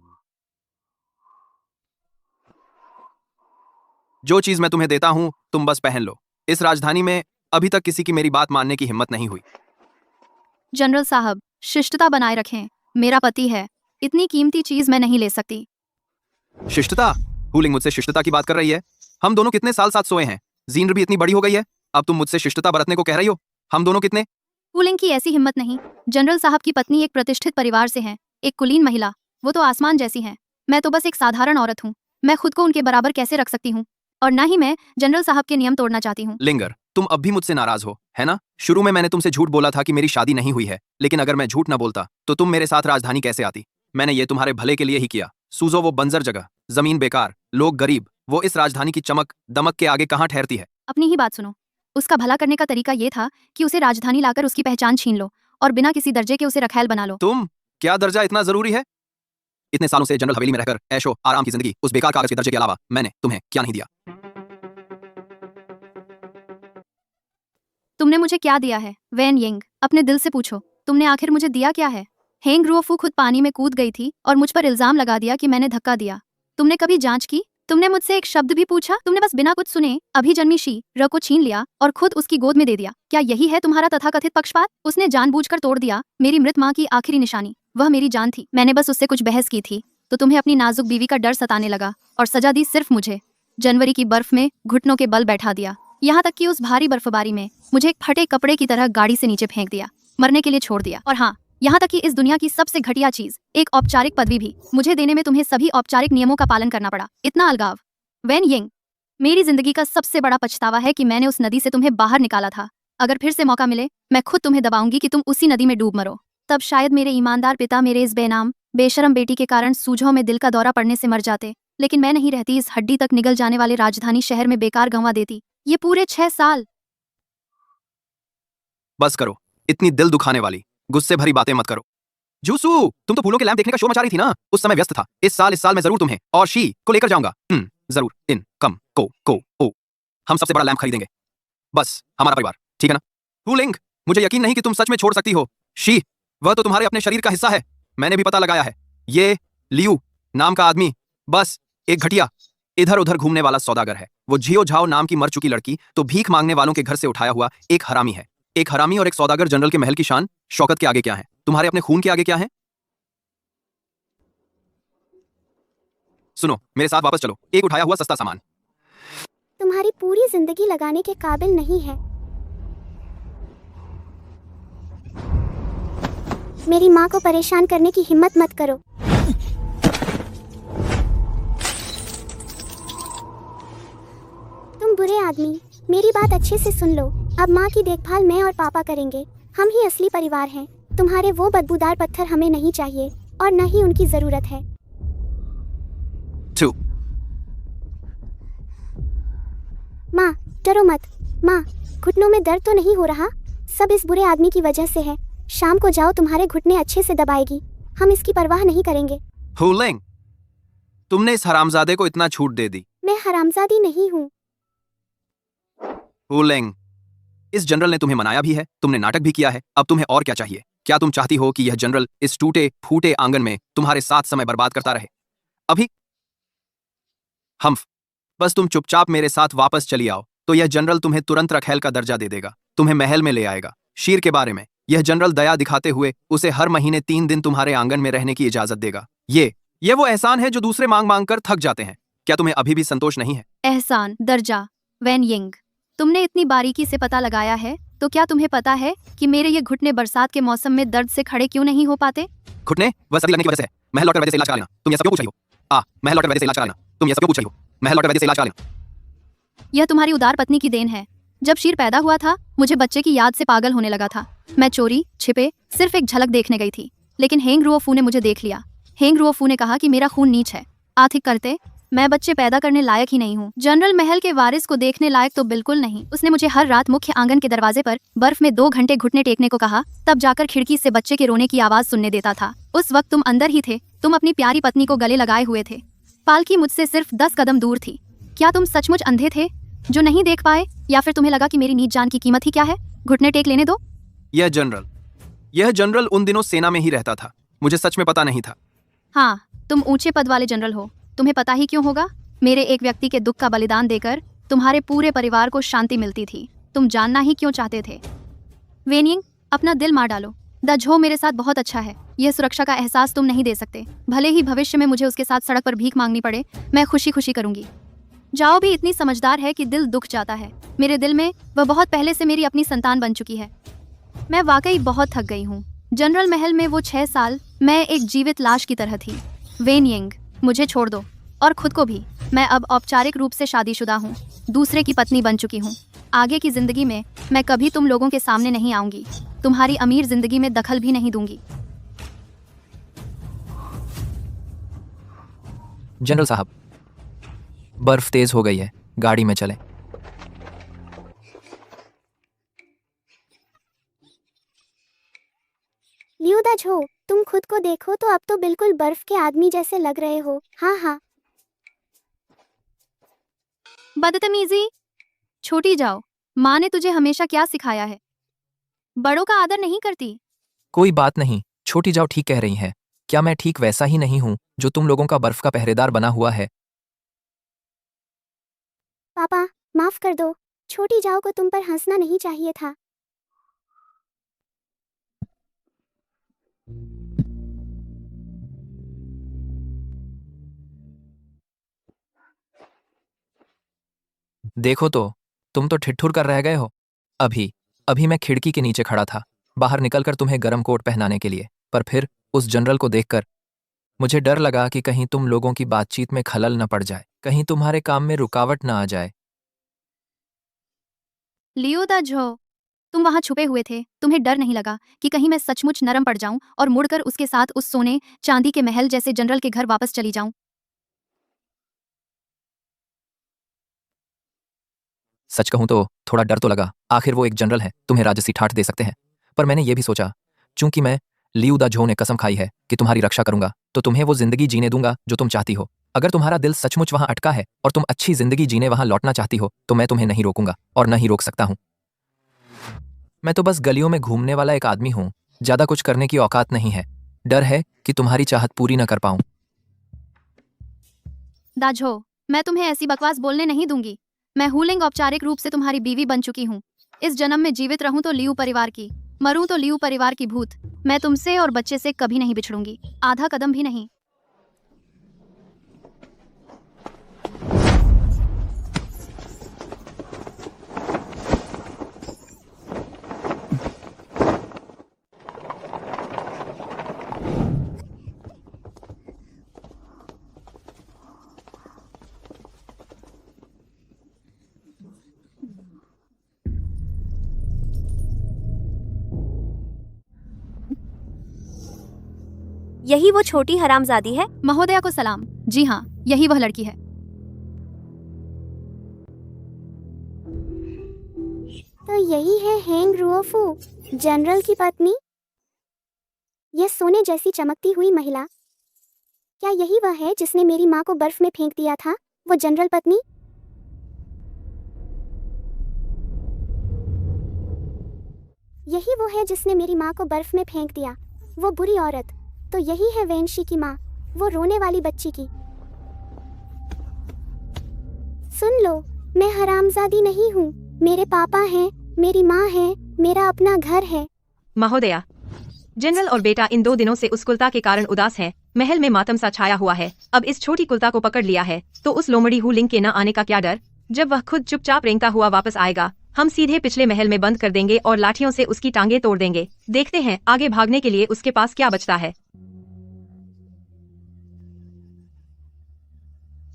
जो चीज मैं तुम्हें देता हूं तुम बस पहन लो। इस राजधानी में अभी तक किसी की मेरी बात मानने की हिम्मत नहीं हुई। जनरल साहब, शिष्टता बनाए रखें, मेरा पति है, इतनी कीमती चीज मैं नहीं ले सकती। शिष्टता? हुलिंग मुझसे शिष्टता की बात कर रही है? हम दोनों कितने साल साथ सोए हैं, जीनर भी इतनी बड़ी हो गई है, अब तुम मुझसे शिष्टता बरतने को कह रही हो? हम दोनों कितने? कुलिंग की ऐसी हिम्मत नहीं। जनरल साहब की पत्नी एक प्रतिष्ठित परिवार से है, एक कुलीन महिला, वो तो आसमान जैसी हैं। मैं तो बस एक साधारण औरत हूँ, मैं खुद को उनके बराबर कैसे रख सकती हूँ? और ना ही मैं जनरल साहब के नियम तोड़ना चाहती हूँ। लिंगर, तुम अब भी मुझसे नाराज हो, है ना? शुरू में मैंने तुमसे झूठ बोला था कि मेरी शादी नहीं हुई है, लेकिन अगर मैं झूठ ना बोलता तो तुम मेरे साथ राजधानी कैसे आती? मैंने ये तुम्हारे भले के लिए ही किया। सूजो, वो बंजर जगह, जमीन बेकार, लोग गरीब, वो इस राजधानी की चमक दमक के आगे कहाँ ठहरती है? अपनी ही बात सुनो। उसका भला करने का तरीका ये था कि उसे राजधानी लाकर उसकी पहचान छीन लो और बिना किसी दर्जे के उसे रखैल बना लो। तुम, क्या दर्जा इतना जरूरी है? इतने सालों से जनरल हवेली में रहकर ऐशो आराम की जिंदगी, उस बेकार कागज के दर्जे के अलावा मैंने तुम्हें क्या नहीं दिया? तुमने मुझे क्या दिया है वैन यिंग? अपने दिल से पूछो, तुमने आखिर मुझे दिया क्या है? हेंग रुओफू खुद पानी में कूद गई थी और मुझ पर इल्जाम लगा दिया कि मैंने धक्का दिया। तुमने कभी जांच की? तुमने मुझसे एक शब्द भी पूछा? तुमने बस बिना कुछ सुने अभी जन्मी शी र को छीन लिया और खुद उसकी गोद में दे दिया। क्या यही है तुम्हारा तथाकथित पक्षपात? उसने जानबूझकर तोड़ दिया मेरी मृत माँ की आखिरी निशानी। वह मेरी जान थी। मैंने बस उससे कुछ बहस की थी तो तुम्हें अपनी नाजुक बीवी का डर सताने लगा और सजा दी सिर्फ मुझे। जनवरी की बर्फ में घुटनों के बल बैठा दिया, यहाँ तक कि उस भारी बर्फबारी में मुझे एक फटे कपड़े की तरह गाड़ी से नीचे फेंक दिया, मरने के लिए छोड़ दिया। और हाँ, यहाँ तक कि इस दुनिया की सबसे घटिया चीज, एक औपचारिक पदवी भी मुझे देने में तुम्हें सभी औपचारिक नियमों का पालन करना पड़ा। इतना अलगाव। वैन यिंग, मेरी जिंदगी का सबसे बड़ा पछतावा है कि मैंने उस नदी से तुम्हें बाहर निकाला था। अगर फिर से मौका मिले, मैं खुद तुम्हें दबाऊंगी कि तुम उसी नदी में डूब मरो। तब शायद मेरे ईमानदार पिता मेरे इस बेनाम बेशरम बेटी के कारण सूझों में दिल का दौरा पड़ने से मर जाते, लेकिन मैं नहीं रहती, इस हड्डी तक निगल जाने वाले राजधानी शहर में बेकार गंवा देती ये पूरे 6 साल। बस करो, इतनी दिल दुखाने वाली गुस्से भरी बातें मत करो। जूसू, तुम तो फूलों के लैंप देखने का शो मचा रही थी ना? उस समय व्यस्त था। इस साल मैं जरूर तुम्हें और शी को लेकर जाऊंगा। जरूर, इन कम को ओ हम सबसे बड़ा लैंप खरीदेंगे, बस हमारा परिवार, ठीक है ना? हुलिंग, मुझे यकीन नहीं कि तुम सच में छोड़ सकती हो। शी, वह तो तुम्हारे अपने शरीर का हिस्सा है, मैंने भी पता लगाया है। ये लियू नाम का आदमी बस एक घटिया इधर उधर घूमने वाला सौदागर है। वो जियो झाओ नाम की मर चुकी लड़की तो भीख मांगने वालों के घर से उठाया हुआ एक हरामी है। एक हरामी और एक सौदागर जनरल के महल की शान शौकत के आगे क्या है? तुम्हारे अपने खून के आगे क्या है? सुनो, मेरे साथ वापस चलो, एक उठाया हुआ सस्ता सामान। तुम्हारी पूरी जिंदगी लगाने के काबिल नहीं है। मेरी माँ को परेशान करने की हिम्मत मत करो। तुम बुरे आदमी, मेरी बात अच्छे से सुन लो। अब माँ की देखभाल मैं और पापा करेंगे। हम ही असली परिवार हैं। तुम्हारे वो बदबूदार पत्थर हमें नहीं चाहिए और न ही उनकी जरूरत है। माँ, डरो मत। माँ, घुटनों में दर्द तो नहीं हो रहा? सब इस बुरे आदमी की वजह से है। शाम को जाओ, तुम्हारे घुटने अच्छे से दबाएगी। हम इसकी परवाह नहीं करेंगे। हुलिंग, तुमने इस हरामजादे को इतना छूट दे दी। मैं हरामजादी नहीं हूँ। हुलिंग, इस जनरल ने तुम्हें मनाया भी है, तुमने नाटक भी किया है, अब तुम्हें और क्या चाहिए? क्या तुम चाहती हो कि यह जनरल इस टूटे फूटे आंगन में तुम्हारे साथ समय बर्बाद करता रहे? अभी हम्फ, बस तुम चुपचाप मेरे साथ वापस चली आओ तो यह जनरल तुम्हें तुरंत रखैल का दर्जा दे देगा, तुम्हें महल में ले आएगा। शीर के बारे में यह जनरल दया दिखाते हुए उसे हर महीने 3 दिन तुम्हारे आंगन में रहने की इजाजत देगा। ये वो एहसान है जो दूसरे मांग मांग कर थक जाते हैं। क्या तुम्हें अभी भी संतोष नहीं है? एहसान, दर्जा, वैन यिंग, तुमने इतनी बारीकी से पता लगाया है तो क्या तुम्हें पता है कि मेरे ये घुटने बरसात के मौसम में दर्द से खड़े क्यों नहीं हो पाते? घुटने वह सर्दी लगने की वजह से है। महल लौटकर वजह से इलाज करा लेना, तुम यह सब क्यों पूछ रही हो? महल लौटकर वजह से इलाज करा लेना, तुम यह सब क्यों पूछ रही हो? महल लौटकर वजह से इलाज करा लेना। यह तुम्हारी उदार पत्नी की देन है। जब शीर पैदा हुआ था मुझे बच्चे की याद से पागल होने लगा था। मैं चोरी छिपे सिर्फ एक झलक देखने गई थी, लेकिन हेंग रुओफू ने मुझे देख लिया। हेंग रुओफू ने कहा कि मेरा खून नीच है, आथिक करते मैं बच्चे पैदा करने लायक ही नहीं हूँ। जनरल महल के वारिस को देखने लायक तो बिल्कुल नहीं। उसने मुझे हर रात मुख्य आंगन के दरवाजे पर बर्फ में 2 घंटे घुटने टेकने को कहा, तब जाकर खिड़की से बच्चे के रोने की आवाज सुनने देता था। उस वक्त तुम अंदर ही थे, तुम अपनी प्यारी पत्नी को गले लगाए हुए थे। पालकी मुझसे सिर्फ 10 कदम दूर थी। क्या तुम सचमुच अंधे थे जो नहीं देख पाए, या फिर तुम्हें लगा कि मेरी नीच जान की कीमत ही क्या है? घुटने टेक लेने दो। यह जनरल उन दिनों सेना में ही रहता था, मुझे सच में पता नहीं था। हाँ, तुम ऊंचे पद वाले जनरल हो, तुम्हें पता ही क्यों होगा? मेरे एक व्यक्ति के दुख का बलिदान देकर तुम्हारे पूरे परिवार को शांति मिलती थी। तुम जानना ही क्यों चाहते थे? वेनिंग, अपना दिल मार डालो। द झो मेरे साथ बहुत अच्छा है, यह सुरक्षा का एहसास तुम नहीं दे सकते। भले ही भविष्य में मुझे उसके साथ सड़क पर भीख मांगनी पड़े, मैं खुशी खुशी करूंगी। जाओ भी इतनी समझदार है कि दिल दुख जाता है। मेरे दिल में वह बहुत पहले से मेरी अपनी संतान बन चुकी है। मैं वाकई बहुत थक गई हूँ। जनरल महल में वो 6 साल मैं एक जीवित लाश की तरह थी। वेन यिंग, मुझे छोड़ दो, और खुद को भी। मैं अब औपचारिक रूप से शादीशुदा हूँ, दूसरे की पत्नी बन चुकी हूँ। आगे की जिंदगी में मैं कभी तुम लोगों के सामने नहीं आऊंगी, तुम्हारी अमीर जिंदगी में दखल भी नहीं दूंगी। जनरल साहब, बर्फ तेज हो गई है, गाड़ी में चलें। लियू द झो, तुम खुद को देखो तो अब तो बिल्कुल बर्फ के आदमी जैसे लग रहे हो। हाँ हाँ। बदतमीजी, छोटी जाओ। माँ ने तुझे हमेशा क्या सिखाया है? बड़ों का आदर नहीं करती। कोई बात नहीं, छोटी जाओ ठीक कह रही हैं। क्या मैं ठीक वैसा ही नहीं हूँ जो तुम लोगों का बर्फ का पहरेदार बना हुआ है? पापा, माफ कर दो, छोटी जाओ को तुम पर हंसना नहीं चाहिए था। देखो तो, तुम तो ठिठुर कर रह गए हो। अभी मैं खिड़की के नीचे खड़ा था, बाहर निकलकर तुम्हें गर्म कोट पहनाने के लिए, पर फिर उस जनरल को देखकर मुझे डर लगा कि कहीं तुम लोगों की बातचीत में खलल न पड़ जाए, कहीं तुम्हारे काम में रुकावट न आ जाए। लियो द झो, तुम वहां छुपे हुए थे, तुम्हें डर नहीं लगा कि कहीं मैं सचमुच नरम पड़ जाऊं और मुड़कर उसके साथ उस सोने चांदी के महल जैसे जनरल के घर वापस चली जाऊं? सच कहूं तो थोड़ा डर तो लगा, आखिर वो एक जनरल है, तुम्हें राजसी ठाठ दे सकते हैं। पर मैंने ये भी सोचा, चूंकि मैं लियू द झो ने कसम खाई है कि तुम्हारी रक्षा करूंगा, तो तुम्हें वो जिंदगी जीने दूंगा जो तुम चाहती हो। अगर तुम्हारा दिल सचमुच वहां अटका है और तुम अच्छी जिंदगी जीने वहां लौटना चाहती हो, तो मैं तुम्हें नहीं रोकूंगा और न ही रोक सकता हूं। मैं तो बस गलियों में घूमने वाला एक आदमी हूं, ज्यादा कुछ करने की औकात नहीं है। डर है कि तुम्हारी चाहत पूरी न कर पाऊं। द झो, मैं तुम्हें ऐसी बकवास बोलने नहीं दूंगी। मैं हुलिंग औपचारिक रूप से तुम्हारी बीवी बन चुकी हूँ। इस जन्म में जीवित रहूं तो लियू परिवार की, मरूं तो लियू परिवार की भूत। मैं तुमसे और बच्चे से कभी नहीं बिछड़ूंगी, आधा कदम भी नहीं। यही वो छोटी हरामजादी है? महोदया को सलाम। जी हाँ, यही वह लड़की है। तो यही है हेंग रुओफू, जनरल की पत्नी? यह सोने जैसी चमकती हुई महिला, क्या यही वह है जिसने मेरी माँ को बर्फ में फेंक दिया था? वो जनरल पत्नी? यही वो है जिसने मेरी माँ को बर्फ में फेंक दिया, वो बुरी औरत। तो यही है वेनशी की माँ, वो रोने वाली बच्ची की। सुन लो, मैं हरामजादी नहीं हूँ। मेरे पापा हैं, मेरी माँ है, मेरा अपना घर है। महोदया, जनरल और बेटा इन 2 दिनों से उस कुलता के कारण उदास है। महल में मातम सा छाया हुआ है। अब इस छोटी कुलता को पकड़ लिया है तो उस लोमड़ी हुलिंग के न आने का क्या डर। जब वह खुद चुपचाप रेंगता हुआ वापस आएगा, हम सीधे पिछले महल में बंद कर देंगे और लाठियों से उसकी टांगे तोड़ देंगे। देखते हैं आगे भागने के लिए उसके पास क्या बचता है।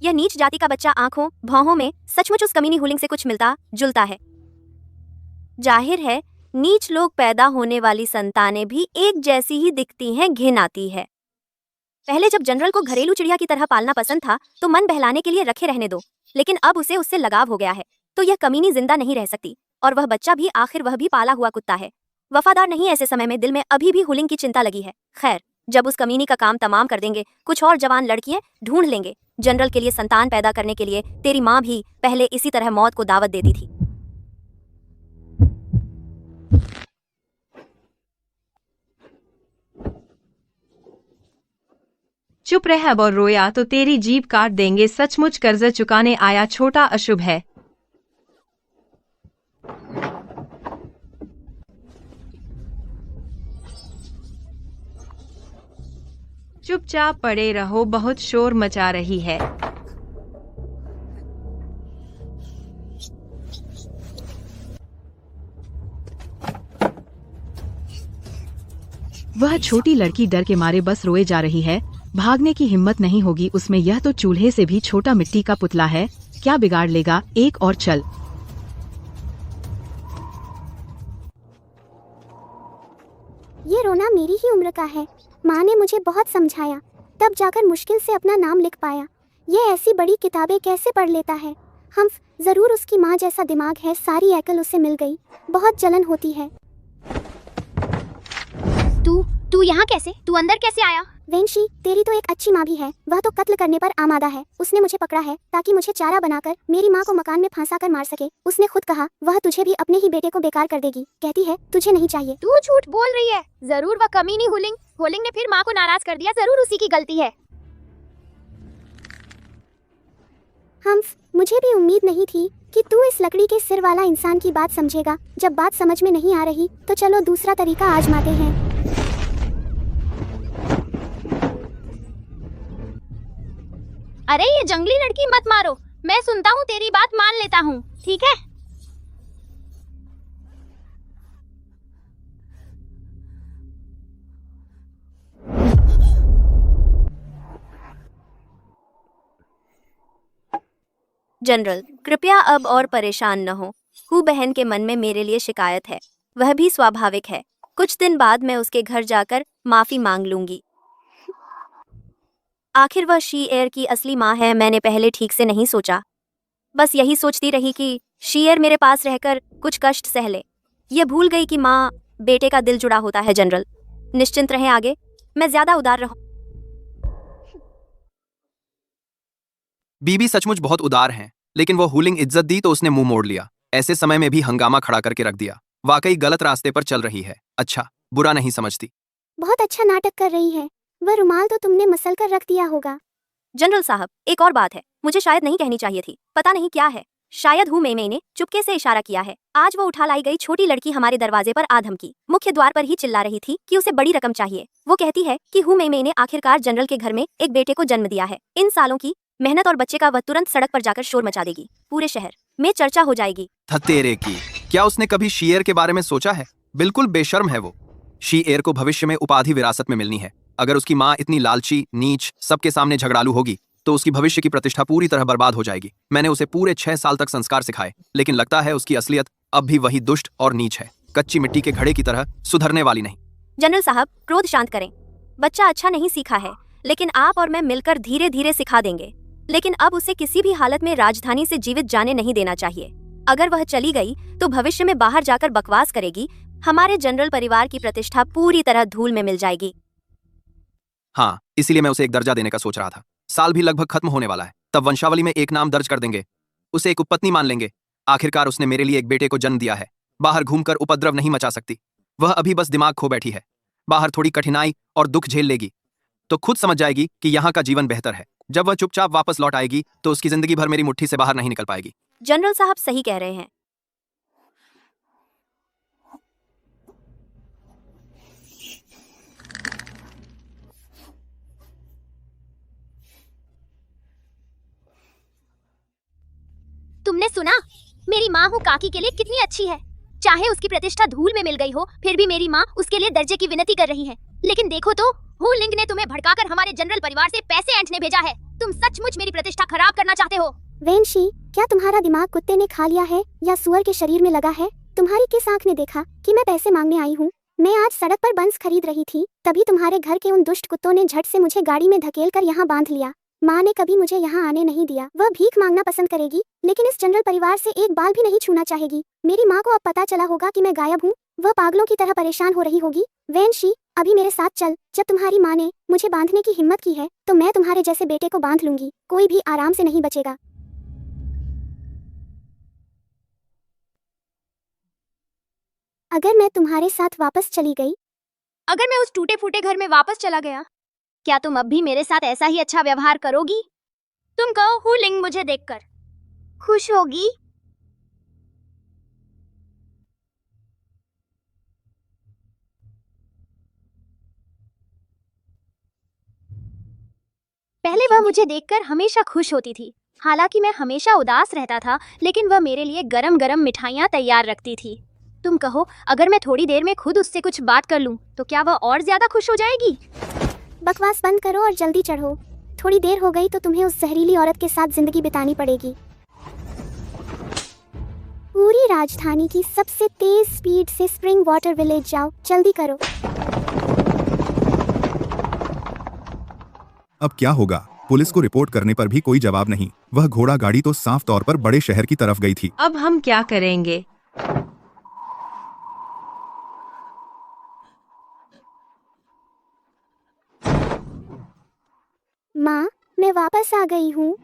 यह नीच जाति का बच्चा आंखों भौहों में सचमुच उस कमीनी हुलिंग से कुछ मिलता जुलता है। जाहिर है नीच लोग पैदा होने वाली संतानें भी एक जैसी ही दिखती हैं, घिन आती है। पहले जब जनरल को घरेलू चिड़िया की तरह पालना पसंद था तो मन बहलाने के लिए रखे रहने दो, लेकिन अब उसे उससे लगाव हो गया है तो यह कमीनी जिंदा नहीं रह सकती। और वह बच्चा भी, आखिर वह भी पाला हुआ कुत्ता है, वफादार नहीं। ऐसे समय में दिल में अभी भी हुलिंग की चिंता लगी है। खैर, जब उस कमीनी का काम तमाम कर देंगे, कुछ और जवान लड़कियां ढूंढ लेंगे। जनरल के लिए संतान पैदा करने के लिए तेरी माँ भी पहले इसी तरह मौत को दावत देती थी। चुप रह अब, और रोया तो तेरी जीभ काट देंगे। सचमुच कर्ज चुकाने आया छोटा अशुभ है। चुपचाप पड़े रहो, बहुत शोर मचा रही है। वह छोटी लड़की डर के मारे बस रोए जा रही है। भागने की हिम्मत नहीं होगी उसमें। यह तो चूल्हे से भी छोटा मिट्टी का पुतला है, क्या बिगाड़ लेगा। एक और चल। ये रोना मेरी ही उम्र का है। माँ ने मुझे बहुत समझाया, तब जाकर मुश्किल से अपना नाम लिख पाया। ये ऐसी बड़ी किताबें कैसे पढ़ लेता है। हम जरूर उसकी माँ जैसा दिमाग है, सारी अकल उसे मिल गई। बहुत जलन होती है। तू यहाँ कैसे? तू अंदर कैसे आया? वेंशी, तेरी तो एक अच्छी माँ भी है। वह तो कत्ल करने पर आमादा है। उसने मुझे पकड़ा है ताकि मुझे चारा बनाकर मेरी माँ को मकान में फंसा कर मार सके। उसने खुद कहा वह तुझे भी अपने ही बेटे को बेकार कर देगी। कहती है तुझे नहीं चाहिए। तू झूठ बोल रही है। जरूर वह कमीनी होलिंग ने फिर माँ को नाराज कर दिया। जरूर उसी की गलती है। मुझे भी उम्मीद नहीं थी कि तू इस लकड़ी के सिर वाला इंसान की बात समझेगा। जब बात समझ में नहीं आ रही तो चलो दूसरा तरीका आजमाते हैं। अरे ये जंगली लड़की मत मारो। मैं सुनता हूँ, तेरी बात मान लेता हूँ, ठीक है? जनरल, कृपया अब और परेशान न हो। हु बहन के मन में मेरे लिए शिकायत है, वह भी स्वाभाविक है। कुछ दिन बाद मैं उसके घर जाकर माफी मांग लूंगी। आखिर वह शी-एर की असली माँ है। मैंने पहले ठीक से नहीं सोचा, बस यही सोचती रही कि शी-एर मेरे पास रहकर कुछ कष्ट सह ले। यह भूल गई कि माँ बेटे का दिल जुड़ा होता है। जनरल, निश्चिंत रहें, आगे मैं ज्यादा उदार रहूं। बीबी सचमुच बहुत उदार हैं, लेकिन वो हुलिंग इज्जत दी तो उसने मुंह मोड़ लिया। ऐसे समय में भी हंगामा खड़ा करके रख दिया। वाकई गलत रास्ते पर चल रही है। अच्छा, बुरा नहीं समझती। बहुत अच्छा नाटक कर रही है। वह रुमाल तो तुमने मसल कर रख दिया होगा। जनरल साहब, एक और बात है, मुझे शायद नहीं कहनी चाहिए थी। पता नहीं क्या है, शायद हु मेई ने चुपके से इशारा किया है। आज वो उठा लाई गई छोटी लड़की हमारे दरवाजे पर आ धमकी। मुख्य द्वार पर ही चिल्ला रही थी कि उसे बड़ी रकम चाहिए। वो कहती है कि हु मेई ने आखिरकार जनरल के घर में एक बेटे को जन्म दिया है। इन सालों की मेहनत और बच्चे का वह तुरंत सड़क पर जाकर शोर मचा देगी। पूरे शहर में चर्चा हो जाएगी। थतेरे की, क्या उसने कभी शी-एर के बारे में सोचा है? बिल्कुल बेशर्म है वो। शी-एर को भविष्य में उपाधि विरासत में मिलनी है। अगर उसकी माँ इतनी लालची, नीच, सबके सामने झगड़ालू होगी तो उसकी भविष्य की प्रतिष्ठा पूरी तरह बर्बाद हो जाएगी। मैंने उसे पूरे 6 साल तक संस्कार सिखाए, लेकिन लगता है उसकी असलियत अब भी वही दुष्ट और नीच है, कच्ची मिट्टी के घड़े की तरह, सुधरने वाली नहीं। जनरल साहब, क्रोध शांत करें। बच्चा अच्छा नहीं सीखा है, लेकिन आप और मैं मिलकर धीरे धीरे सिखा देंगे। लेकिन अब उसे किसी भी हालत में राजधानी से जीवित जाने नहीं देना चाहिए। अगर वह चली गई तो भविष्य में बाहर जाकर बकवास करेगी। हमारे जनरल परिवार की प्रतिष्ठा पूरी तरह धूल में मिल जाएगी। हाँ, इसीलिए मैं उसे एक दर्जा देने का सोच रहा था। साल भी लगभग खत्म होने वाला है, तब वंशावली में एक नाम दर्ज कर देंगे। उसे एक उपपत्नी मान लेंगे। आखिरकार उसने मेरे लिए एक बेटे को जन्म दिया है। बाहर घूमकर उपद्रव नहीं मचा सकती। वह अभी बस दिमाग खो बैठी है। बाहर थोड़ी कठिनाई और दुख झेल लेगी तो खुद समझ जाएगी कि यहाँ का जीवन बेहतर है। जब वह चुपचाप वापस लौट आएगी तो उसकी जिंदगी भर मेरी मुट्ठी से बाहर नहीं निकल पाएगी। जनरल साहब सही कह रहे हैं। तुमने सुना? मेरी माँ हूँ काकी के लिए कितनी अच्छी है। चाहे उसकी प्रतिष्ठा धूल में मिल गई हो, फिर भी मेरी माँ उसके लिए दर्जे की विनती कर रही है। लेकिन देखो तो, हू लिंग ने तुम्हें भड़काकर हमारे जनरल परिवार से पैसे ऐंठने भेजा है। तुम सचमुच मेरी प्रतिष्ठा खराब करना चाहते हो। वेनशी, क्या तुम्हारा दिमाग कुत्ते ने खा लिया है या सुअर के शरीर में लगा है? तुम्हारी किस आंख ने देखा कि मैं पैसे मांगने आई हूँ? मैं आज सड़क पर बंस खरीद रही थी, तभी तुम्हारे घर के उन दुष्ट कुत्तों ने झट से मुझे गाड़ी में धकेल कर यहाँ बांध लिया। माँ ने कभी मुझे यहाँ आने नहीं दिया। वह भीख मांगना पसंद करेगी, लेकिन इस जनरल परिवार से एक बाल भी नहीं छूना चाहेगी। मेरी माँ को अब पता चला होगा कि मैं गायब हूँ। वह पागलों की तरह परेशान हो रही होगी। वेनशी, अभी मेरे साथ चल। जब तुम्हारी माँ ने मुझे बांधने की हिम्मत की है, तो मैं तुम्हारे जैसे बेटे को बांध लूंगी। कोई भी आराम से नहीं बचेगा। अगर मैं तुम्हारे साथ वापस चली गई, अगर मैं उस टूटे फूटे घर में वापस चला गया, क्या तुम अब भी मेरे साथ ऐसा ही अच्छा व्यवहार करोगी? तुम कहो हू लिंग मुझे देखकर खुश होगी? पहले वह मुझे देखकर हमेशा खुश होती थी। हालांकि मैं हमेशा उदास रहता था, लेकिन वह मेरे लिए गरम गरम मिठाइयाँ तैयार रखती थी। तुम कहो, अगर मैं थोड़ी देर में खुद उससे कुछ बात कर लूं, तो क्या वह और ज्यादा खुश हो जाएगी? बकवास बंद करो और जल्दी चढ़ो। थोड़ी देर हो गई तो तुम्हें उस जहरीली औरत के साथ जिंदगी बितानी पड़ेगी। पूरी राजधानी की सबसे तेज स्पीड से स्प्रिंग वाटर विलेज जाओ, जल्दी करो। अब क्या होगा? पुलिस को रिपोर्ट करने पर भी कोई जवाब नहीं। वह घोड़ा गाड़ी तो साफ तौर पर बड़े शहर की तरफ गई थी। अब हम क्या करेंगे? माँ, मैं वापस आ गई हूँ।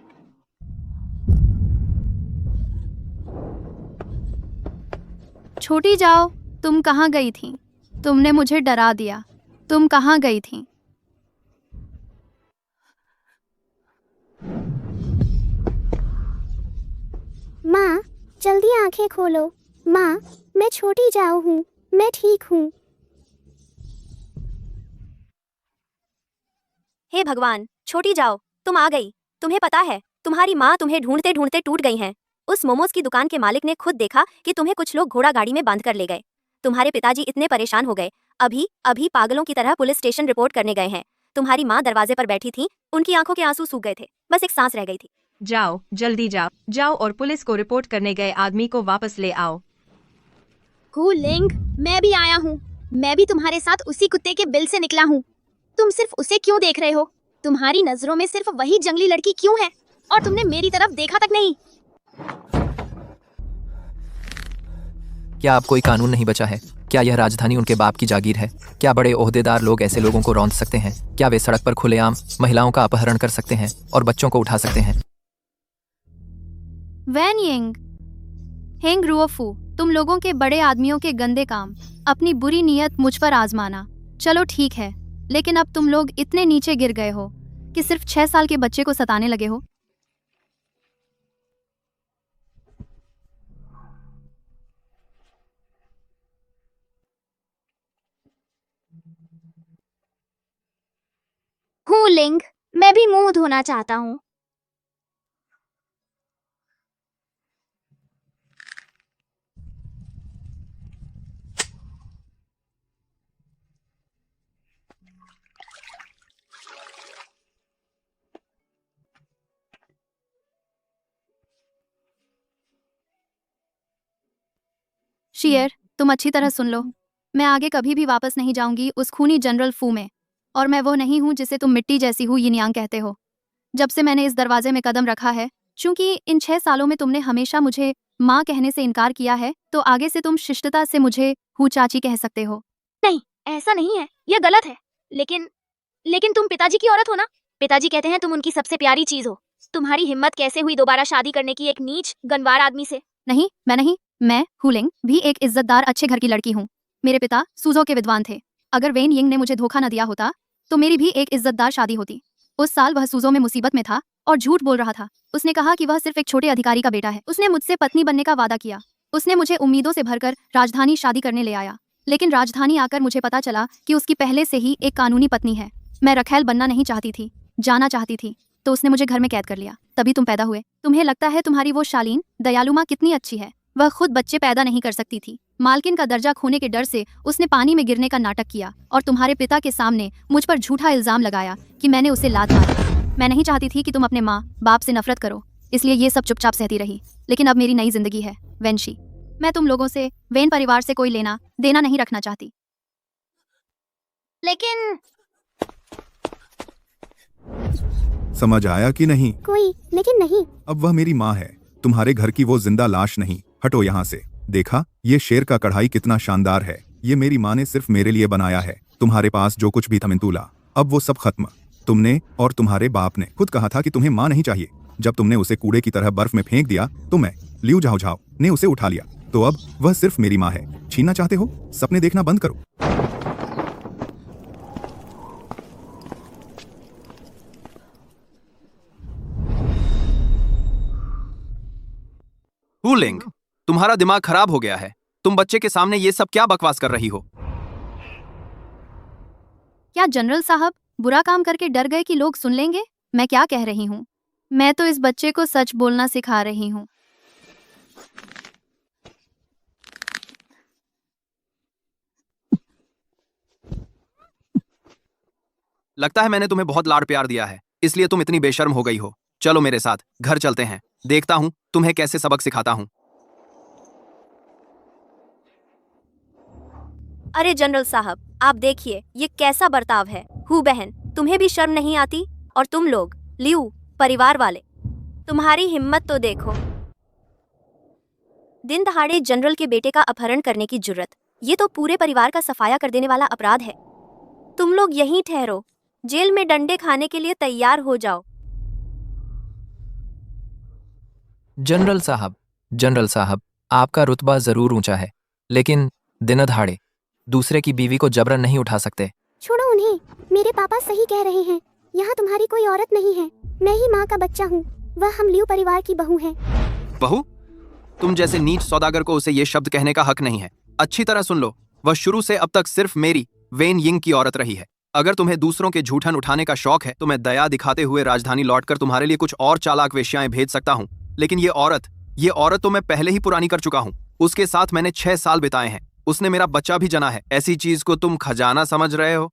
छोटी जाओ, तुम कहाँ गई थी? तुमने मुझे डरा दिया। तुम कहाँ गई थी? माँ, जल्दी आंखें खोलो। माँ, मैं छोटी जाओ हूँ। मैं ठीक हूँ। हे भगवान, छोटी जाओ, तुम आ गई। तुम्हें पता है, तुम्हारी माँ तुम्हें ढूंढते ढूंढते टूट गई हैं। उस मोमोज की दुकान के मालिक ने खुद देखा कि तुम्हें कुछ लोग घोड़ा गाड़ी में बांध कर ले गए। तुम्हारे पिताजी इतने परेशान हो गए, अभी अभी पागलों की तरह पुलिस स्टेशन रिपोर्ट करने गए हैं। तुम्हारी माँ दरवाजे पर बैठी थी, उनकी आंखों के आंसू सूख गए थे, बस एक सांस रह गई थी। जाओ, जल्दी जाओ, जाओ और पुलिस को रिपोर्ट करने गए आदमी को वापस ले आओ। हू लिंग, मैं भी आया हूँ। मैं भी तुम्हारे साथ उसी कुत्ते के बिल से निकला हूँ। तुम सिर्फ उसे क्यों देख रहे हो? तुम्हारी नजरों में सिर्फ वही जंगली लड़की क्यों है? और तुमने मेरी तरफ देखा तक नहीं। क्या अब कोई कानून नहीं बचा है? क्या यह राजधानी उनके बाप की जागीर है? क्या बड़े ओहदेदार लोग ऐसे लोगों को रौंद सकते हैं? क्या वे सड़क पर खुलेआम महिलाओं का अपहरण कर सकते हैं और बच्चों को उठा सकते हैं? वैन यिंग, हेंग रुओफू, तुम लोगों के बड़े आदमियों के गंदे काम, अपनी बुरी नीयत मुझ पर आजमाना। चलो ठीक है, लेकिन अब तुम लोग इतने नीचे गिर गए हो कि सिर्फ 6 साल के बच्चे को सताने लगे हो। हू लिंग, मैं भी मुंह धोना चाहता हूँ। शियर, तुम अच्छी तरह सुन लो। मैं आगे कभी भी वापस नहीं जाऊंगी उस खूनी जनरल फू में। और मैं वो नहीं हूँ जिसे तुम मिट्टी जैसी हूँ यिनयांग कहते हो। जब से मैंने इस दरवाजे में कदम रखा है, चूंकि इन 6 सालों में तुमने हमेशा मुझे माँ कहने से इनकार किया है, तो आगे से तुम शिष्टता से मुझे हूँ चाची कह सकते हो। नहीं, ऐसा नहीं है, यह गलत है। लेकिन तुम पिताजी की औरत हो ना? पिताजी कहते हैं तुम उनकी सबसे प्यारी चीज हो। तुम्हारी हिम्मत कैसे हुई दोबारा शादी करने की एक नीच गनवार आदमी से? नहीं, मैं हुलिंग भी एक इज्जतदार अच्छे घर की लड़की हूँ। मेरे पिता सूजो के विद्वान थे। अगर वेन यिंग ने मुझे धोखा न दिया होता, तो मेरी भी एक इज्जतदार शादी होती। उस साल वह सूजों में मुसीबत में था और झूठ बोल रहा था। उसने कहा कि वह सिर्फ एक छोटे अधिकारी का बेटा है। उसने मुझसे पत्नी बनने का वादा किया। उसने मुझे उम्मीदों से भरकर राजधानी शादी करने ले आया, लेकिन राजधानी आकर मुझे पता चला कि उसकी पहले से ही एक कानूनी पत्नी है। मैं रखैल बनना नहीं चाहती थी, जाना चाहती थी, तो उसने मुझे घर में कैद कर लिया। तभी तुम पैदा हुए। तुम्हें लगता है तुम्हारी वो शालीन दयालु माँ कितनी अच्छी है। वह खुद बच्चे पैदा नहीं कर सकती थी। मालकिन का दर्जा खोने के डर से उसने पानी में गिरने का नाटक किया और तुम्हारे पिता के सामने मुझ पर झूठा इल्जाम लगाया कि मैंने उसे लात मारी। मैं नहीं चाहती थी कि तुम अपने माँ बाप से नफरत करो, इसलिए ये सब चुपचाप सहती रही। लेकिन अब मेरी नई जिंदगी है वेंशी। मैं तुम लोगों से, वेन परिवार से कोई लेना देना नहीं रखना चाहती। लेकिन समझ आया कि नहीं? कोई लेकिन नहीं। अब वह मेरी माँ है, तुम्हारे घर की वो जिंदा लाश नहीं। हटो यहाँ से। देखा, ये शेर का कढ़ाई कितना शानदार है। ये मेरी माँ ने सिर्फ मेरे लिए बनाया है। तुम्हारे पास जो कुछ भी था मिंतूला, अब वो सब खत्म। तुमने और तुम्हारे बाप ने खुद कहा था कि तुम्हें माँ नहीं चाहिए। जब तुमने उसे कूड़े की तरह बर्फ में फेंक दिया तो मैं, लियू झाओ झाओ, ने उसे उठा लिया। तो अब वह सिर्फ मेरी माँ है। छीनना चाहते हो? सपने देखना बंद करो। हुलिंग, तुम्हारा दिमाग खराब हो गया है। तुम बच्चे के सामने ये सब क्या बकवास कर रही हो? क्या जनरल साहब बुरा काम करके डर गए कि लोग सुन लेंगे? मैं क्या कह रही हूँ? मैं तो इस बच्चे को सच बोलना सिखा रही हूँ। लगता है मैंने तुम्हें बहुत लाड़ प्यार दिया है, इसलिए तुम इतनी बेशर्म हो गई हो। चलो मेरे साथ घर चलते हैं, देखता हूँ तुम्हें कैसे सबक सिखाता हूँ। अरे जनरल साहब, आप देखिए ये कैसा बर्ताव है। हु बहन, तुम्हें भी शर्म नहीं आती? और तुम लोग, लियू परिवार वाले, तुम्हारी हिम्मत तो देखो। दिन दहाड़े जनरल के बेटे का अपहरण करने की जुर्रत, ये तो पूरे परिवार का सफाया कर देने वाला अपराध है। तुम लोग यहीं ठहरो, जेल में डंडे खाने के लिए तैयार हो जाओ। जनरल साहब, आपका रुतबा जरूर ऊंचा है, लेकिन दिन दहाड़े दूसरे की बीवी को जबरन नहीं उठा सकते। छोड़ो उन्हें, मेरे पापा सही कह रहे हैं। यहाँ तुम्हारी कोई औरत नहीं है, मैं ही माँ का बच्चा हूँ। वह हम लियू परिवार की बहू है। बहू? तुम जैसे नीच सौदागर को उसे ये शब्द कहने का हक नहीं है। अच्छी तरह सुन लो, वह शुरू से अब तक सिर्फ मेरी, वेन यिंग की औरत रही है। अगर तुम्हें दूसरों के झूठन उठाने का शौक है तो मैं दया दिखाते हुए राजधानी लौटकर तुम्हारे लिए कुछ और चालाक वेश्याएं भेज सकता हूँ। लेकिन ये औरत तो मैं पहले ही पुरानी कर चुका हूँ। उसके साथ मैंने 6 साल बिताए हैं। उसने मेरा बच्चा भी जना है। ऐसी चीज को तुम खजाना समझ रहे हो?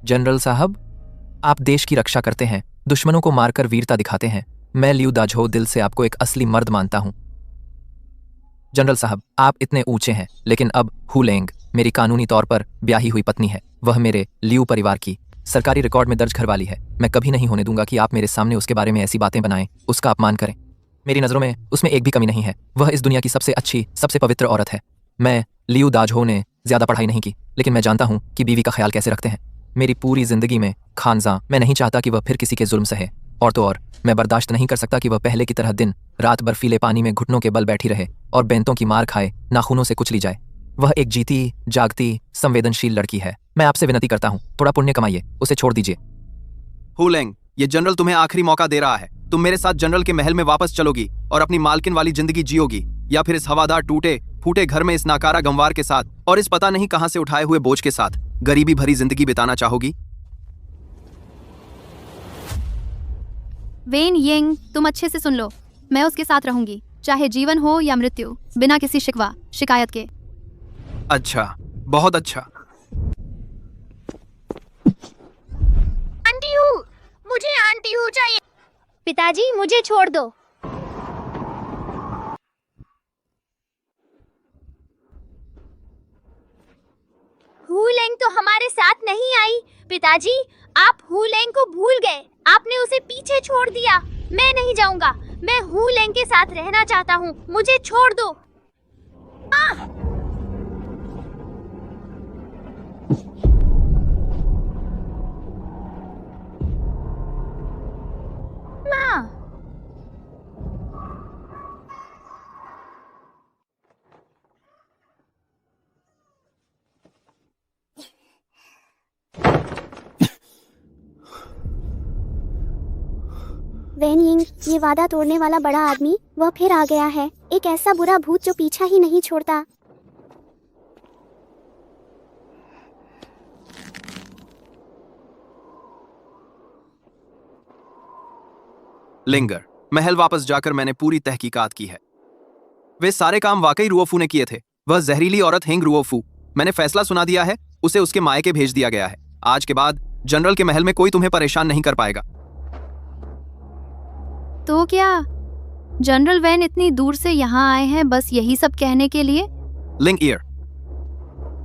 जनरल साहब, आप देश की रक्षा करते हैं, दुश्मनों को मारकर वीरता दिखाते हैं। मैं लियू दाझो दिल से आपको एक असली मर्द मानता हूं। जनरल साहब, आप इतने ऊंचे हैं, लेकिन अब हुलेंग मेरी कानूनी तौर पर ब्याही हुई पत्नी है। वह मेरे लियू परिवार की सरकारी रिकॉर्ड में दर्ज घरवाली है। मैं कभी नहीं होने दूंगा कि आप मेरे सामने उसके बारे में ऐसी बातें बनाएं, उसका अपमान करें। मेरी नज़रों में उसमें एक भी कमी नहीं है। वह इस दुनिया की सबसे अच्छी, सबसे पवित्र औरत है। मैं, लियू दाझो ने ज्यादा पढ़ाई नहीं की, लेकिन मैं जानता हूँ कि बीवी का ख्याल कैसे रखते हैं। मेरी पूरी जिंदगी में खानजा, मैं नहीं चाहता कि वह फिर किसी के जुल्म सहे। और तो और, मैं बर्दाश्त नहीं कर सकता कि वह पहले की तरह दिन रात बर्फीले पानी में घुटनों के बल बैठी रहे और बेंतों की मार खाए, नाखूनों से कुचली जाए। वह एक जीती जागती संवेदनशील लड़की है। मैं आपसे विनती करता हूँ, थोड़ा पुण्य कमाइए, उसे छोड़ दीजिए। हुलेंग, ये जनरल तुम्हें आखिरी मौका दे रहा है। तुम मेरे साथ जनरल के महल में वापस चलोगी और अपनी मालकिन वाली जिंदगी जियोगी, या फिर इस हवादार टूटे फूटे घर में इस नाकारा गंवार के साथ और इस पता नहीं कहां से उठाए हुए बोझ के साथ गरीबी भरी जिंदगी बिताना चाहोगी? वेन यिंग, तुम अच्छे से सुन लो। मैं उसके साथ रहूंगी, चाहे जीवन हो या मृत्यु, बिना किसी शिकायत के। अच्छा, बहुत अच्छा। आंटी हूँ, मुझे आंटी हूँ चाहिए। पिताजी, मुझे छोड़ दो। हुलेंग तो हमारे साथ नहीं आई। पिताजी, आप हुलेंग को भूल गए। आपने उसे पीछे छोड़ दिया। मैं नहीं जाऊंगा। मैं हुलेंग के साथ रहना चाहता हूँ। मुझे छोड़ दो। माँ, वैन यिंग, ये वादा तोड़ने वाला बड़ा आदमी, वह फिर आ गया है। एक ऐसा बुरा भूत जो पीछा ही नहीं छोड़ता। लिंगर, महल वापस जाकर मैंने पूरी तहकीकात की है। वे सारे काम वाकई रुओफू ने किए थे। वह जहरीली औरत हेंग रुओफू, मैंने फैसला सुना दिया है, उसे उसके मायके भेज दिया गया है। आज के बाद जनरल के महल में कोई तुम्हें परेशान नहीं कर पाएगा। तो क्या जनरल वैन इतनी दूर से यहाँ आए हैं बस यही सब कहने के लिए? लिंग ईयर,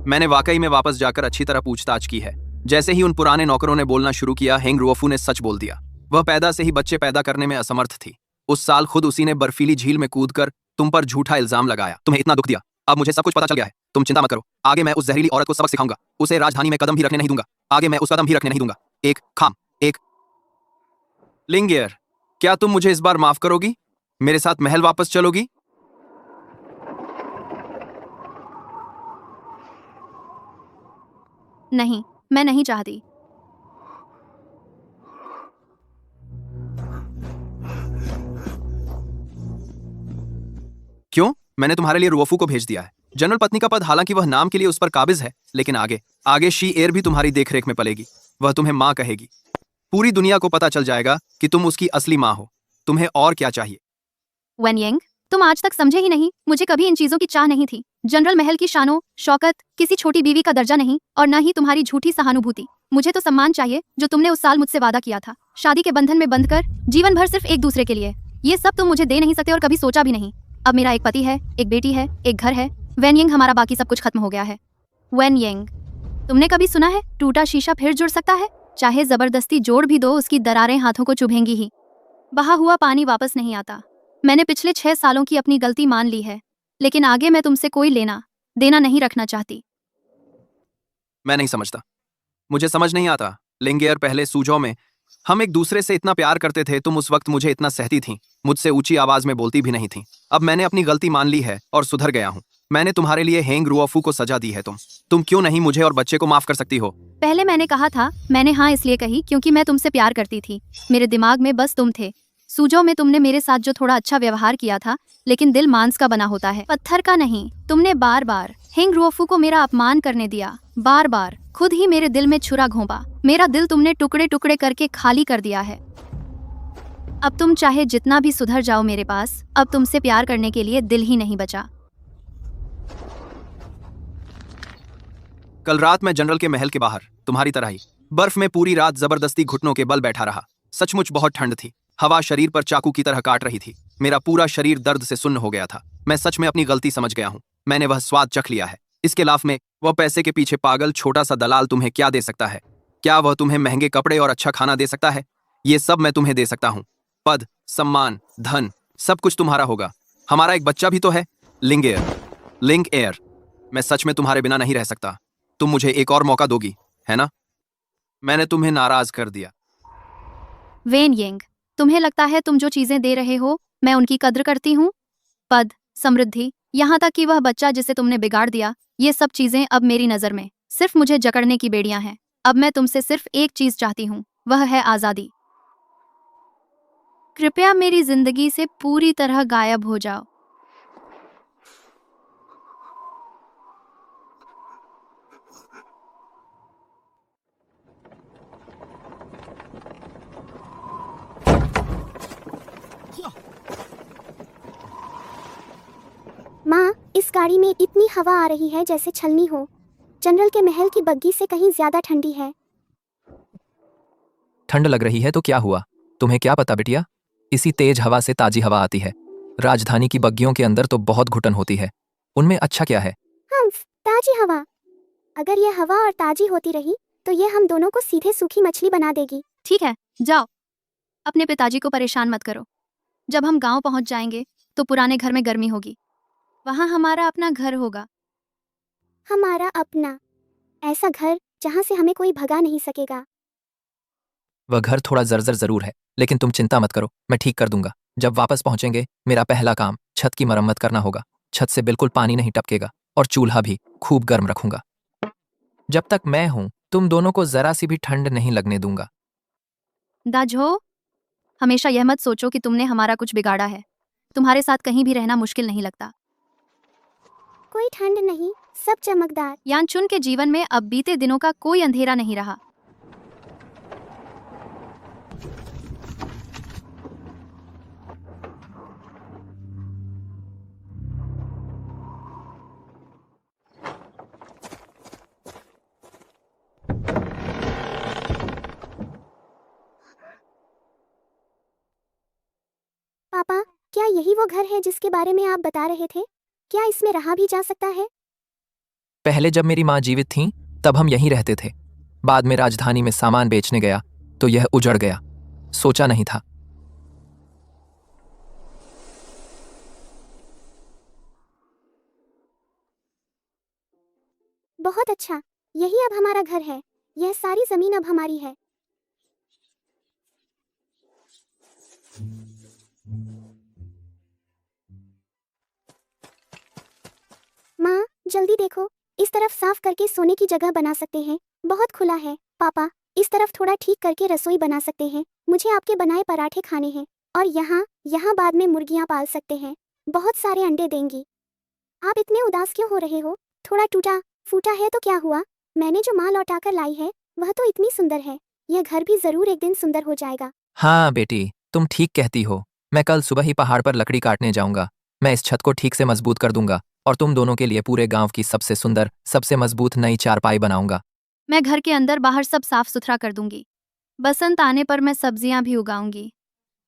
मैंने वाकई में वापस जाकर अच्छी तरह पूछताछ की है। जैसे ही उन पुराने नौकरों ने बोलना शुरू किया, हेंग रुओफू ने सच बोल दिया। वह पैदा से ही बच्चे पैदा करने में असमर्थ थी। उस साल खुद उसी ने बर्फीली झील में कूदकर तुम पर झूठा इल्जाम लगाया, तुम्हें इतना दुख दिया। अब मुझे सब कुछ पता चल गया है। तुम चिंता मत करो, आगे मैं उस जहरीली औरत को सबक सिखाऊंगा। उसे राजधानी में कदम भी रखने नहीं दूंगा। आगे मैं उस कदम भी रखने नहीं दूंगा। एक लिंग ईयर, क्या तुम मुझे इस बार माफ करोगी? मेरे साथ महल वापस चलोगी? नहीं, मैं नहीं चाहती। क्यों? मैंने तुम्हारे लिए रुओफू को भेज दिया है। जनरल पत्नी का पद, हालांकि वह नाम के लिए उस पर काबिज है, लेकिन आगे शी एयर भी तुम्हारी देखरेख में पलेगी। वह तुम्हें माँ कहेगी। पूरी दुनिया को पता चल जाएगा कि तुम उसकी असली माँ हो। तुम्हें और क्या चाहिए? वैन यिंग, तुम आज तक समझे ही नहीं। मुझे कभी इन चीजों की चाह नहीं थी। जनरल महल की शानो शौकत, किसी छोटी बीवी का दर्जा नहीं, और न ही तुम्हारी झूठी सहानुभूति। मुझे तो सम्मान चाहिए जो तुमने उस साल मुझसे वादा किया था, शादी के बंधन में बंधकर जीवन भर सिर्फ एक दूसरे के लिए। ये सब तुम मुझे दे नहीं सकते और कभी सोचा भी नहीं। अब मेरा एक पति है, एक बेटी है, एक घर है। वैन यिंग, हमारा बाकी सब कुछ खत्म हो गया है। वैन यिंग, तुमने कभी सुना है टूटा शीशा फिर जुड़ सकता है? चाहे जबरदस्ती जोड़ भी दो, उसकी दरारें हाथों को चुभेंगी ही। बहा हुआ पानी वापस नहीं आता। मैंने पिछले 6 सालों की अपनी गलती मान ली है, लेकिन आगे मैं तुमसे कोई लेना देना नहीं रखना चाहती। मैं नहीं समझता, मुझे समझ नहीं आता। लिंगेयर, पहले सूजो में हम एक दूसरे से इतना प्यार करते थे। तुम उस वक्त मुझे इतना सहती थीं, मुझसे ऊंची आवाज में बोलती भी नहीं थीं। अब मैंने अपनी गलती मान ली है और सुधर गया हूँ। मैंने तुम्हारे लिए हेंग रुओफू को सजा दी है। तुम क्यों नहीं मुझे और बच्चे को माफ कर सकती हो? पहले मैंने कहा था, मैंने हाँ इसलिए कही क्योंकि मैं तुमसे प्यार करती थी। मेरे दिमाग में बस तुम थे। सूजो में तुमने मेरे साथ जो थोड़ा अच्छा व्यवहार किया था, लेकिन दिल मांस का बना होता है, पत्थर का नहीं। तुमने बार बार हेंग रुओफू को मेरा अपमान करने दिया, बार बार खुद ही मेरे दिल में छुरा घोंपा। मेरा दिल तुमने टुकड़े टुकड़े करके खाली कर दिया है। अब तुम चाहे जितना भी सुधर जाओ मेरे पास, अब तुमसे प्यार करने के लिए दिल ही नहीं बचा। कल रात मैं जनरल के महल के बाहर तुम्हारी तरह ही बर्फ में पूरी रात जबरदस्ती घुटनों के बल बैठा रहा। सचमुच बहुत ठंड थी। हवा शरीर पर चाकू की तरह काट रही थी। मेरा पूरा शरीर दर्द से सुन्न हो गया था। मैं सच में अपनी गलती समझ गया हूँ। मैंने वह स्वाद चख लिया है। इसके लाफ में वह पैसे के पीछे पागल छोटा सा दलाल तुम्हें क्या दे सकता है? क्या वह तुम्हें महंगे कपड़े और अच्छा खाना दे सकता है? ये सब मैं तुम्हें दे सकता हूँ। पद, सम्मान, धन, सब कुछ तुम्हारा होगा। हमारा एक बच्चा भी तो है। लिंग एयर, मैं सच में तुम्हारे बिना नहीं रह सकता। तुम मुझे एक और मौका दोगी, है ना? मैंने तुम्हें नाराज कर दिया। वेन यिंग, तुम्हें लगता है तुम जो चीजें दे रहे हो मैं उनकी कद्र करती हूँ? पद, समृद्धि, यहाँ तक कि वह बच्चा जिसे तुमने बिगाड़ दिया, ये सब चीजें अब मेरी नजर में सिर्फ मुझे जकड़ने की बेड़ियां हैं। अब मैं तुमसे सिर्फ एक चीज चाहती हूँ, वह है आजादी। कृपया मेरी जिंदगी से पूरी तरह गायब हो जाओ। माँ, इस गाड़ी में इतनी हवा आ रही है जैसे छलनी हो। जनरल के महल की बग्गी से कहीं ज्यादा ठंडी है। ठंड लग रही है तो क्या हुआ? तुम्हें क्या पता बिटिया, इसी तेज हवा से ताजी हवा आती है। राजधानी की बग्गियों के अंदर तो बहुत घुटन होती है, उनमें अच्छा क्या है? हम्फ, ताजी हवा। अगर यह हवा और ताजी होती रही तो यह हम दोनों को सीधे सूखी मछली बना देगी। ठीक है, जाओ, अपने पिताजी को परेशान मत करो। जब हम गांव पहुंच जाएंगे तो पुराने घर में गर्मी होगी, वहां हमारा अपना घर होगा। हमारा अपना, ऐसा घर जहाँ से हमें कोई भगा नहीं सकेगा। वह घर थोड़ा जर्जर जरूर है, लेकिन तुम चिंता मत करो, मैं ठीक कर दूंगा। जब वापस पहुंचेंगे मेरा पहला काम छत की मरम्मत करना होगा। छत से बिल्कुल पानी नहीं टपकेगा और चूल्हा भी खूब गर्म रखूंगा। जब तक मैं हूं तुम दोनों को जरा सी भी ठंड नहीं लगने दूंगा। दाजो, हमेशा यह मत सोचो कि तुमने हमारा कुछ बिगाड़ा है। तुम्हारे साथ कहीं भी रहना मुश्किल नहीं लगता। कोई ठंड नहीं, सब चमकदार। यानचुन के जीवन में अब बीते दिनों का कोई अंधेरा नहीं रहा। पापा, क्या यही वो घर है जिसके बारे में आप बता रहे थे? क्या इसमें रहा भी जा सकता है? पहले जब मेरी माँ जीवित थीं, तब हम यहीं रहते थे। बाद में राजधानी में सामान बेचने गया तो यह उजड़ गया। सोचा नहीं था। बहुत अच्छा, यही अब हमारा घर है। यह सारी जमीन अब हमारी है। माँ, जल्दी देखो, इस तरफ साफ करके सोने की जगह बना सकते हैं। बहुत खुला है। पापा, इस तरफ थोड़ा ठीक करके रसोई बना सकते हैं। मुझे आपके बनाए पराठे खाने हैं। और यहाँ यहाँ बाद में मुर्गियाँ पाल सकते हैं। बहुत सारे अंडे देंगी। आप इतने उदास क्यों हो रहे हो? थोड़ा टूटा फूटा है तो क्या हुआ? मैंने जो माँ लौटा कर लाई है वह तो इतनी सुंदर है। यह घर भी जरूर एक दिन सुंदर हो जाएगा। हाँ बेटी, तुम ठीक कहती हो। मैं कल सुबह ही पहाड़ पर लकड़ी काटने जाऊंगा। मैं इस छत को ठीक से मजबूत कर दूंगा और तुम दोनों के लिए पूरे गांव की सबसे सुंदर, सबसे मजबूत नई चारपाई बनाऊंगा। मैं घर के अंदर बाहर सब साफ सुथरा कर दूंगी। बसंत आने पर मैं सब्जियां भी उगाऊंगी।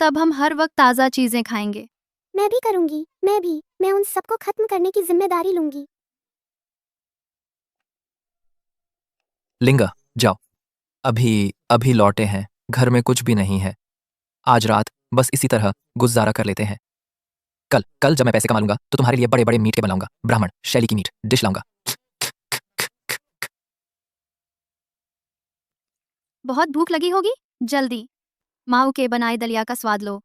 तब हम हर वक्त ताज़ा चीजें खाएंगे। मैं भी करूंगी, मैं भी। मैं उन सबको खत्म करने की जिम्मेदारी लूंगी। लिंगा, जाओ। अभी अभी लौटे हैं, घर में कुछ भी नहीं है। आज रात बस इसी तरह गुजारा कर लेते हैं। कल कल जब मैं पैसे कमा लूंगा तो तुम्हारे लिए बड़े बड़े मीट के बनाऊंगा। ब्राह्मण शैली की मीट डिश लाऊंगा। बहुत भूख लगी होगी, जल्दी माऊ के बनाए दलिया का स्वाद लो।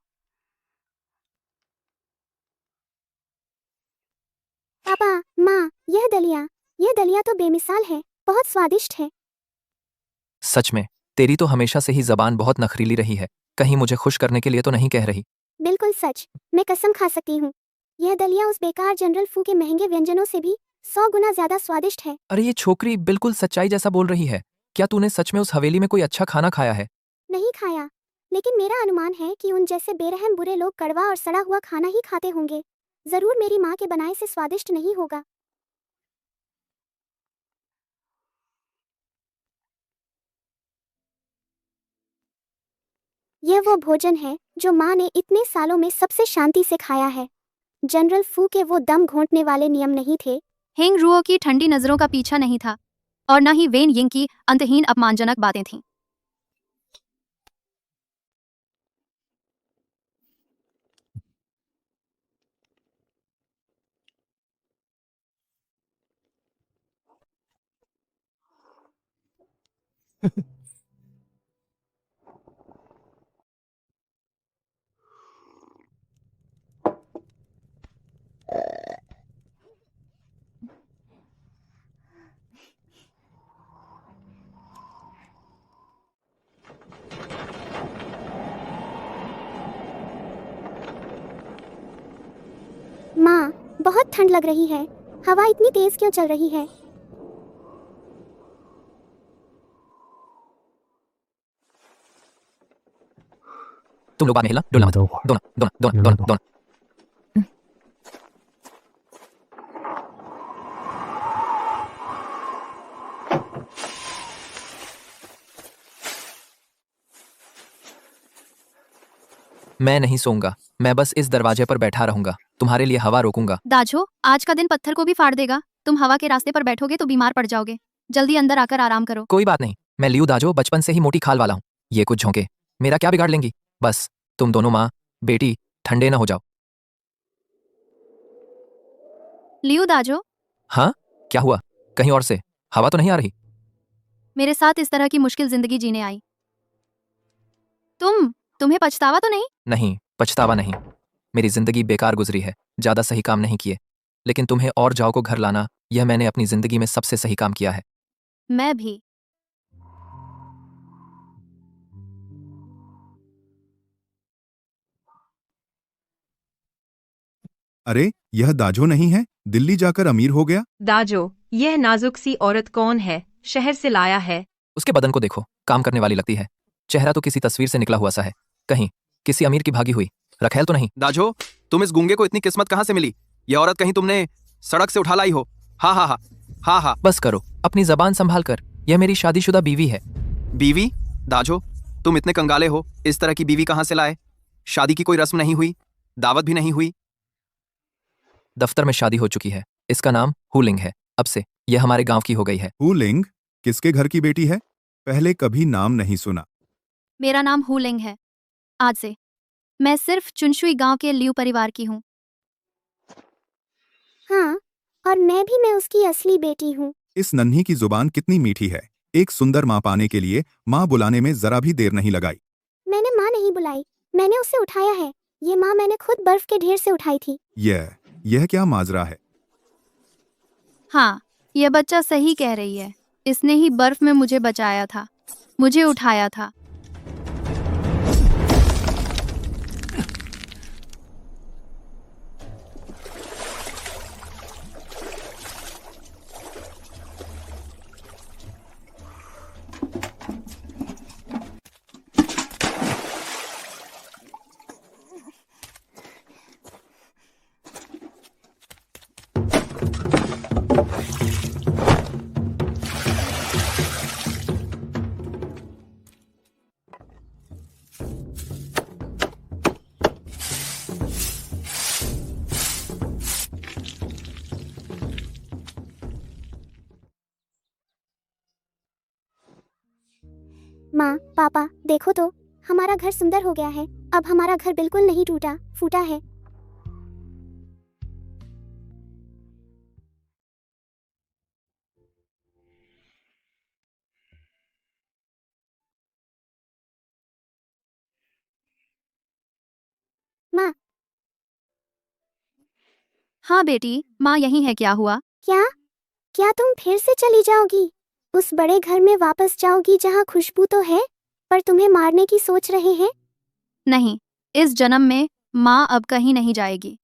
पापा, माँ, यह दलिया तो बेमिसाल है। बहुत स्वादिष्ट है। सच में, तेरी तो हमेशा से ही जबान बहुत नखरीली रही है। कहीं मुझे खुश करने के लिए तो नहीं कह रही? बिल्कुल सच, मैं कसम खा सकती हूँ। यह दलिया उस बेकार जनरल फू के महंगे व्यंजनों से भी 100 गुना ज्यादा स्वादिष्ट है। अरे ये छोकरी बिल्कुल सच्चाई जैसा बोल रही है। क्या तूने सच में उस हवेली में कोई अच्छा खाना खाया है? नहीं खाया, लेकिन मेरा अनुमान है कि उन जैसे बेरहम बुरे लोग कड़वा और सड़ा हुआ खाना ही खाते होंगे। जरूर मेरी माँ के बनाए से स्वादिष्ट नहीं होगा। यह वो भोजन है जो माँ ने इतने सालों में सबसे शांति से खाया है। जनरल फू के वो दम घोंटने वाले नियम नहीं थे। हेंग रुओ की ठंडी नजरों का पीछा नहीं था और न ही वेन यिंग की अंतहीन अपमानजनक बातें थीं। माँ, बहुत ठंड लग रही है। हवा इतनी तेज क्यों चल रही है? तुम लोग बाद में हिलना डुलना मत। दोना दोना दोना दोना दोना। मैं नहीं सोऊंगा। मैं बस इस दरवाजे पर बैठा रहूंगा। तुम्हारे लिए हवा रोकूंगा। दाजो, आज का दिन पत्थर को भी फाड़ देगा। तुम हवा के रास्ते पर बैठोगे तो बीमार पड़ जाओगे। जल्दी अंदर आकर आराम करो। कोई बात नहीं, मैं लियू दाजो बचपन से ही मोटी खाल वाला हूँ। ये कुछ झोंके मेरा क्या बिगाड़ लेंगी? बस तुम दोनों माँ बेटी ठंडे न हो जाओ। लियू दाजो, हाँ, क्या हुआ? कहीं और से हवा तो नहीं आ रही? मेरे साथ इस तरह की मुश्किल जिंदगी जीने आई। तुम्हें पछतावा तो नहीं? नहीं, पछतावा नहीं। मेरी जिंदगी बेकार गुजरी है, ज्यादा सही काम नहीं किए। लेकिन तुम्हें और जाओ को घर लाना, यह मैंने अपनी जिंदगी में सबसे सही काम किया है। मैं भी। अरे यह दाजो नहीं है? दिल्ली जाकर अमीर हो गया। दाजो, यह नाजुक सी औरत कौन है? शहर से लाया है। उसके बदन को देखो, काम करने वाली लगती है। चेहरा तो किसी तस्वीर से निकला हुआ सा है। कहीं किसी अमीर की भागी हुई। रखेल तो नहीं? दाजो, तुम इस गूंगे को इतनी किस्मत कहाँ से मिली? यह औरत कहीं तुमने सड़क से उठा लाई हो? हाँ हाँ हाँ हाँ हाँ। बस करो, अपनी जबान संभाल कर। यह मेरी शादीशुदा बीवी है। बीवी? दाजो, तुम इतने कंगाले हो, इस तरह की बीवी कहाँ से लाए? शादी की कोई रस्म नहीं हुई, दावत भी नहीं हुई। दफ्तर में शादी हो चुकी है। इसका नाम हुलिंग है। अब से यह हमारे गांव की हो गई है। हुलिंग किसके घर की बेटी है? पहले कभी नाम नहीं सुना। मेरा नाम हुलिंग है। आज से मैं सिर्फ चुनशुई गांव के लियू परिवार की हूँ। हाँ, और मैं उसकी असली बेटी हूँ। इस नन्ही की जुबान कितनी मीठी है। एक सुंदर माँ पाने के लिए माँ बुलाने में जरा भी देर नहीं लगाई। मैंने माँ नहीं बुलाई, मैंने उसे उठाया है। ये माँ मैंने खुद बर्फ के ढेर से उठाई थी। यह क्या माजरा है? हाँ, यह बच्चा सही कह रही है। इसने ही बर्फ में मुझे बचाया था, मुझे उठाया था। माँ, पापा, देखो तो, हमारा घर सुंदर हो गया है। अब हमारा घर बिल्कुल नहीं टूटा फूटा है। माँ, हाँ बेटी, माँ यहीं है। क्या हुआ? क्या क्या तुम फिर से चली जाओगी? उस बड़े घर में वापस जाओगी जहाँ खुशबू तो है, पर तुम्हें मारने की सोच रहे हैं? नहीं, इस जन्म में माँ अब कहीं नहीं जाएगी।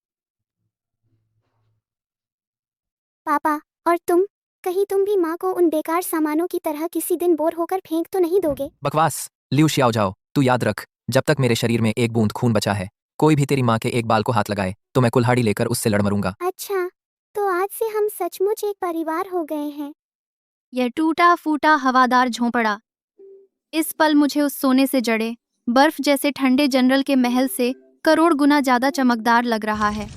पापा, और तुम, कहीं तुम भी माँ को उन बेकार सामानों की तरह किसी दिन बोर होकर फेंक तो नहीं दोगे? बकवास। लियू शियाओ जाओ, तू याद रख, जब तक मेरे शरीर में एक बूंद खून बचा है, कोई भी तेरी माँ के एक बाल को हाथ लगाए तो मैं कुल्हाड़ी लेकर उससे लड़ मरूंगा। अच्छा, तो आज से हम सचमुच एक परिवार हो गए हैं। यह टूटा फूटा हवादार झोंपड़ा इस पल मुझे उस सोने से जड़े बर्फ जैसे ठंडे जनरल के महल से करोड़ गुना ज्यादा चमकदार लग रहा है।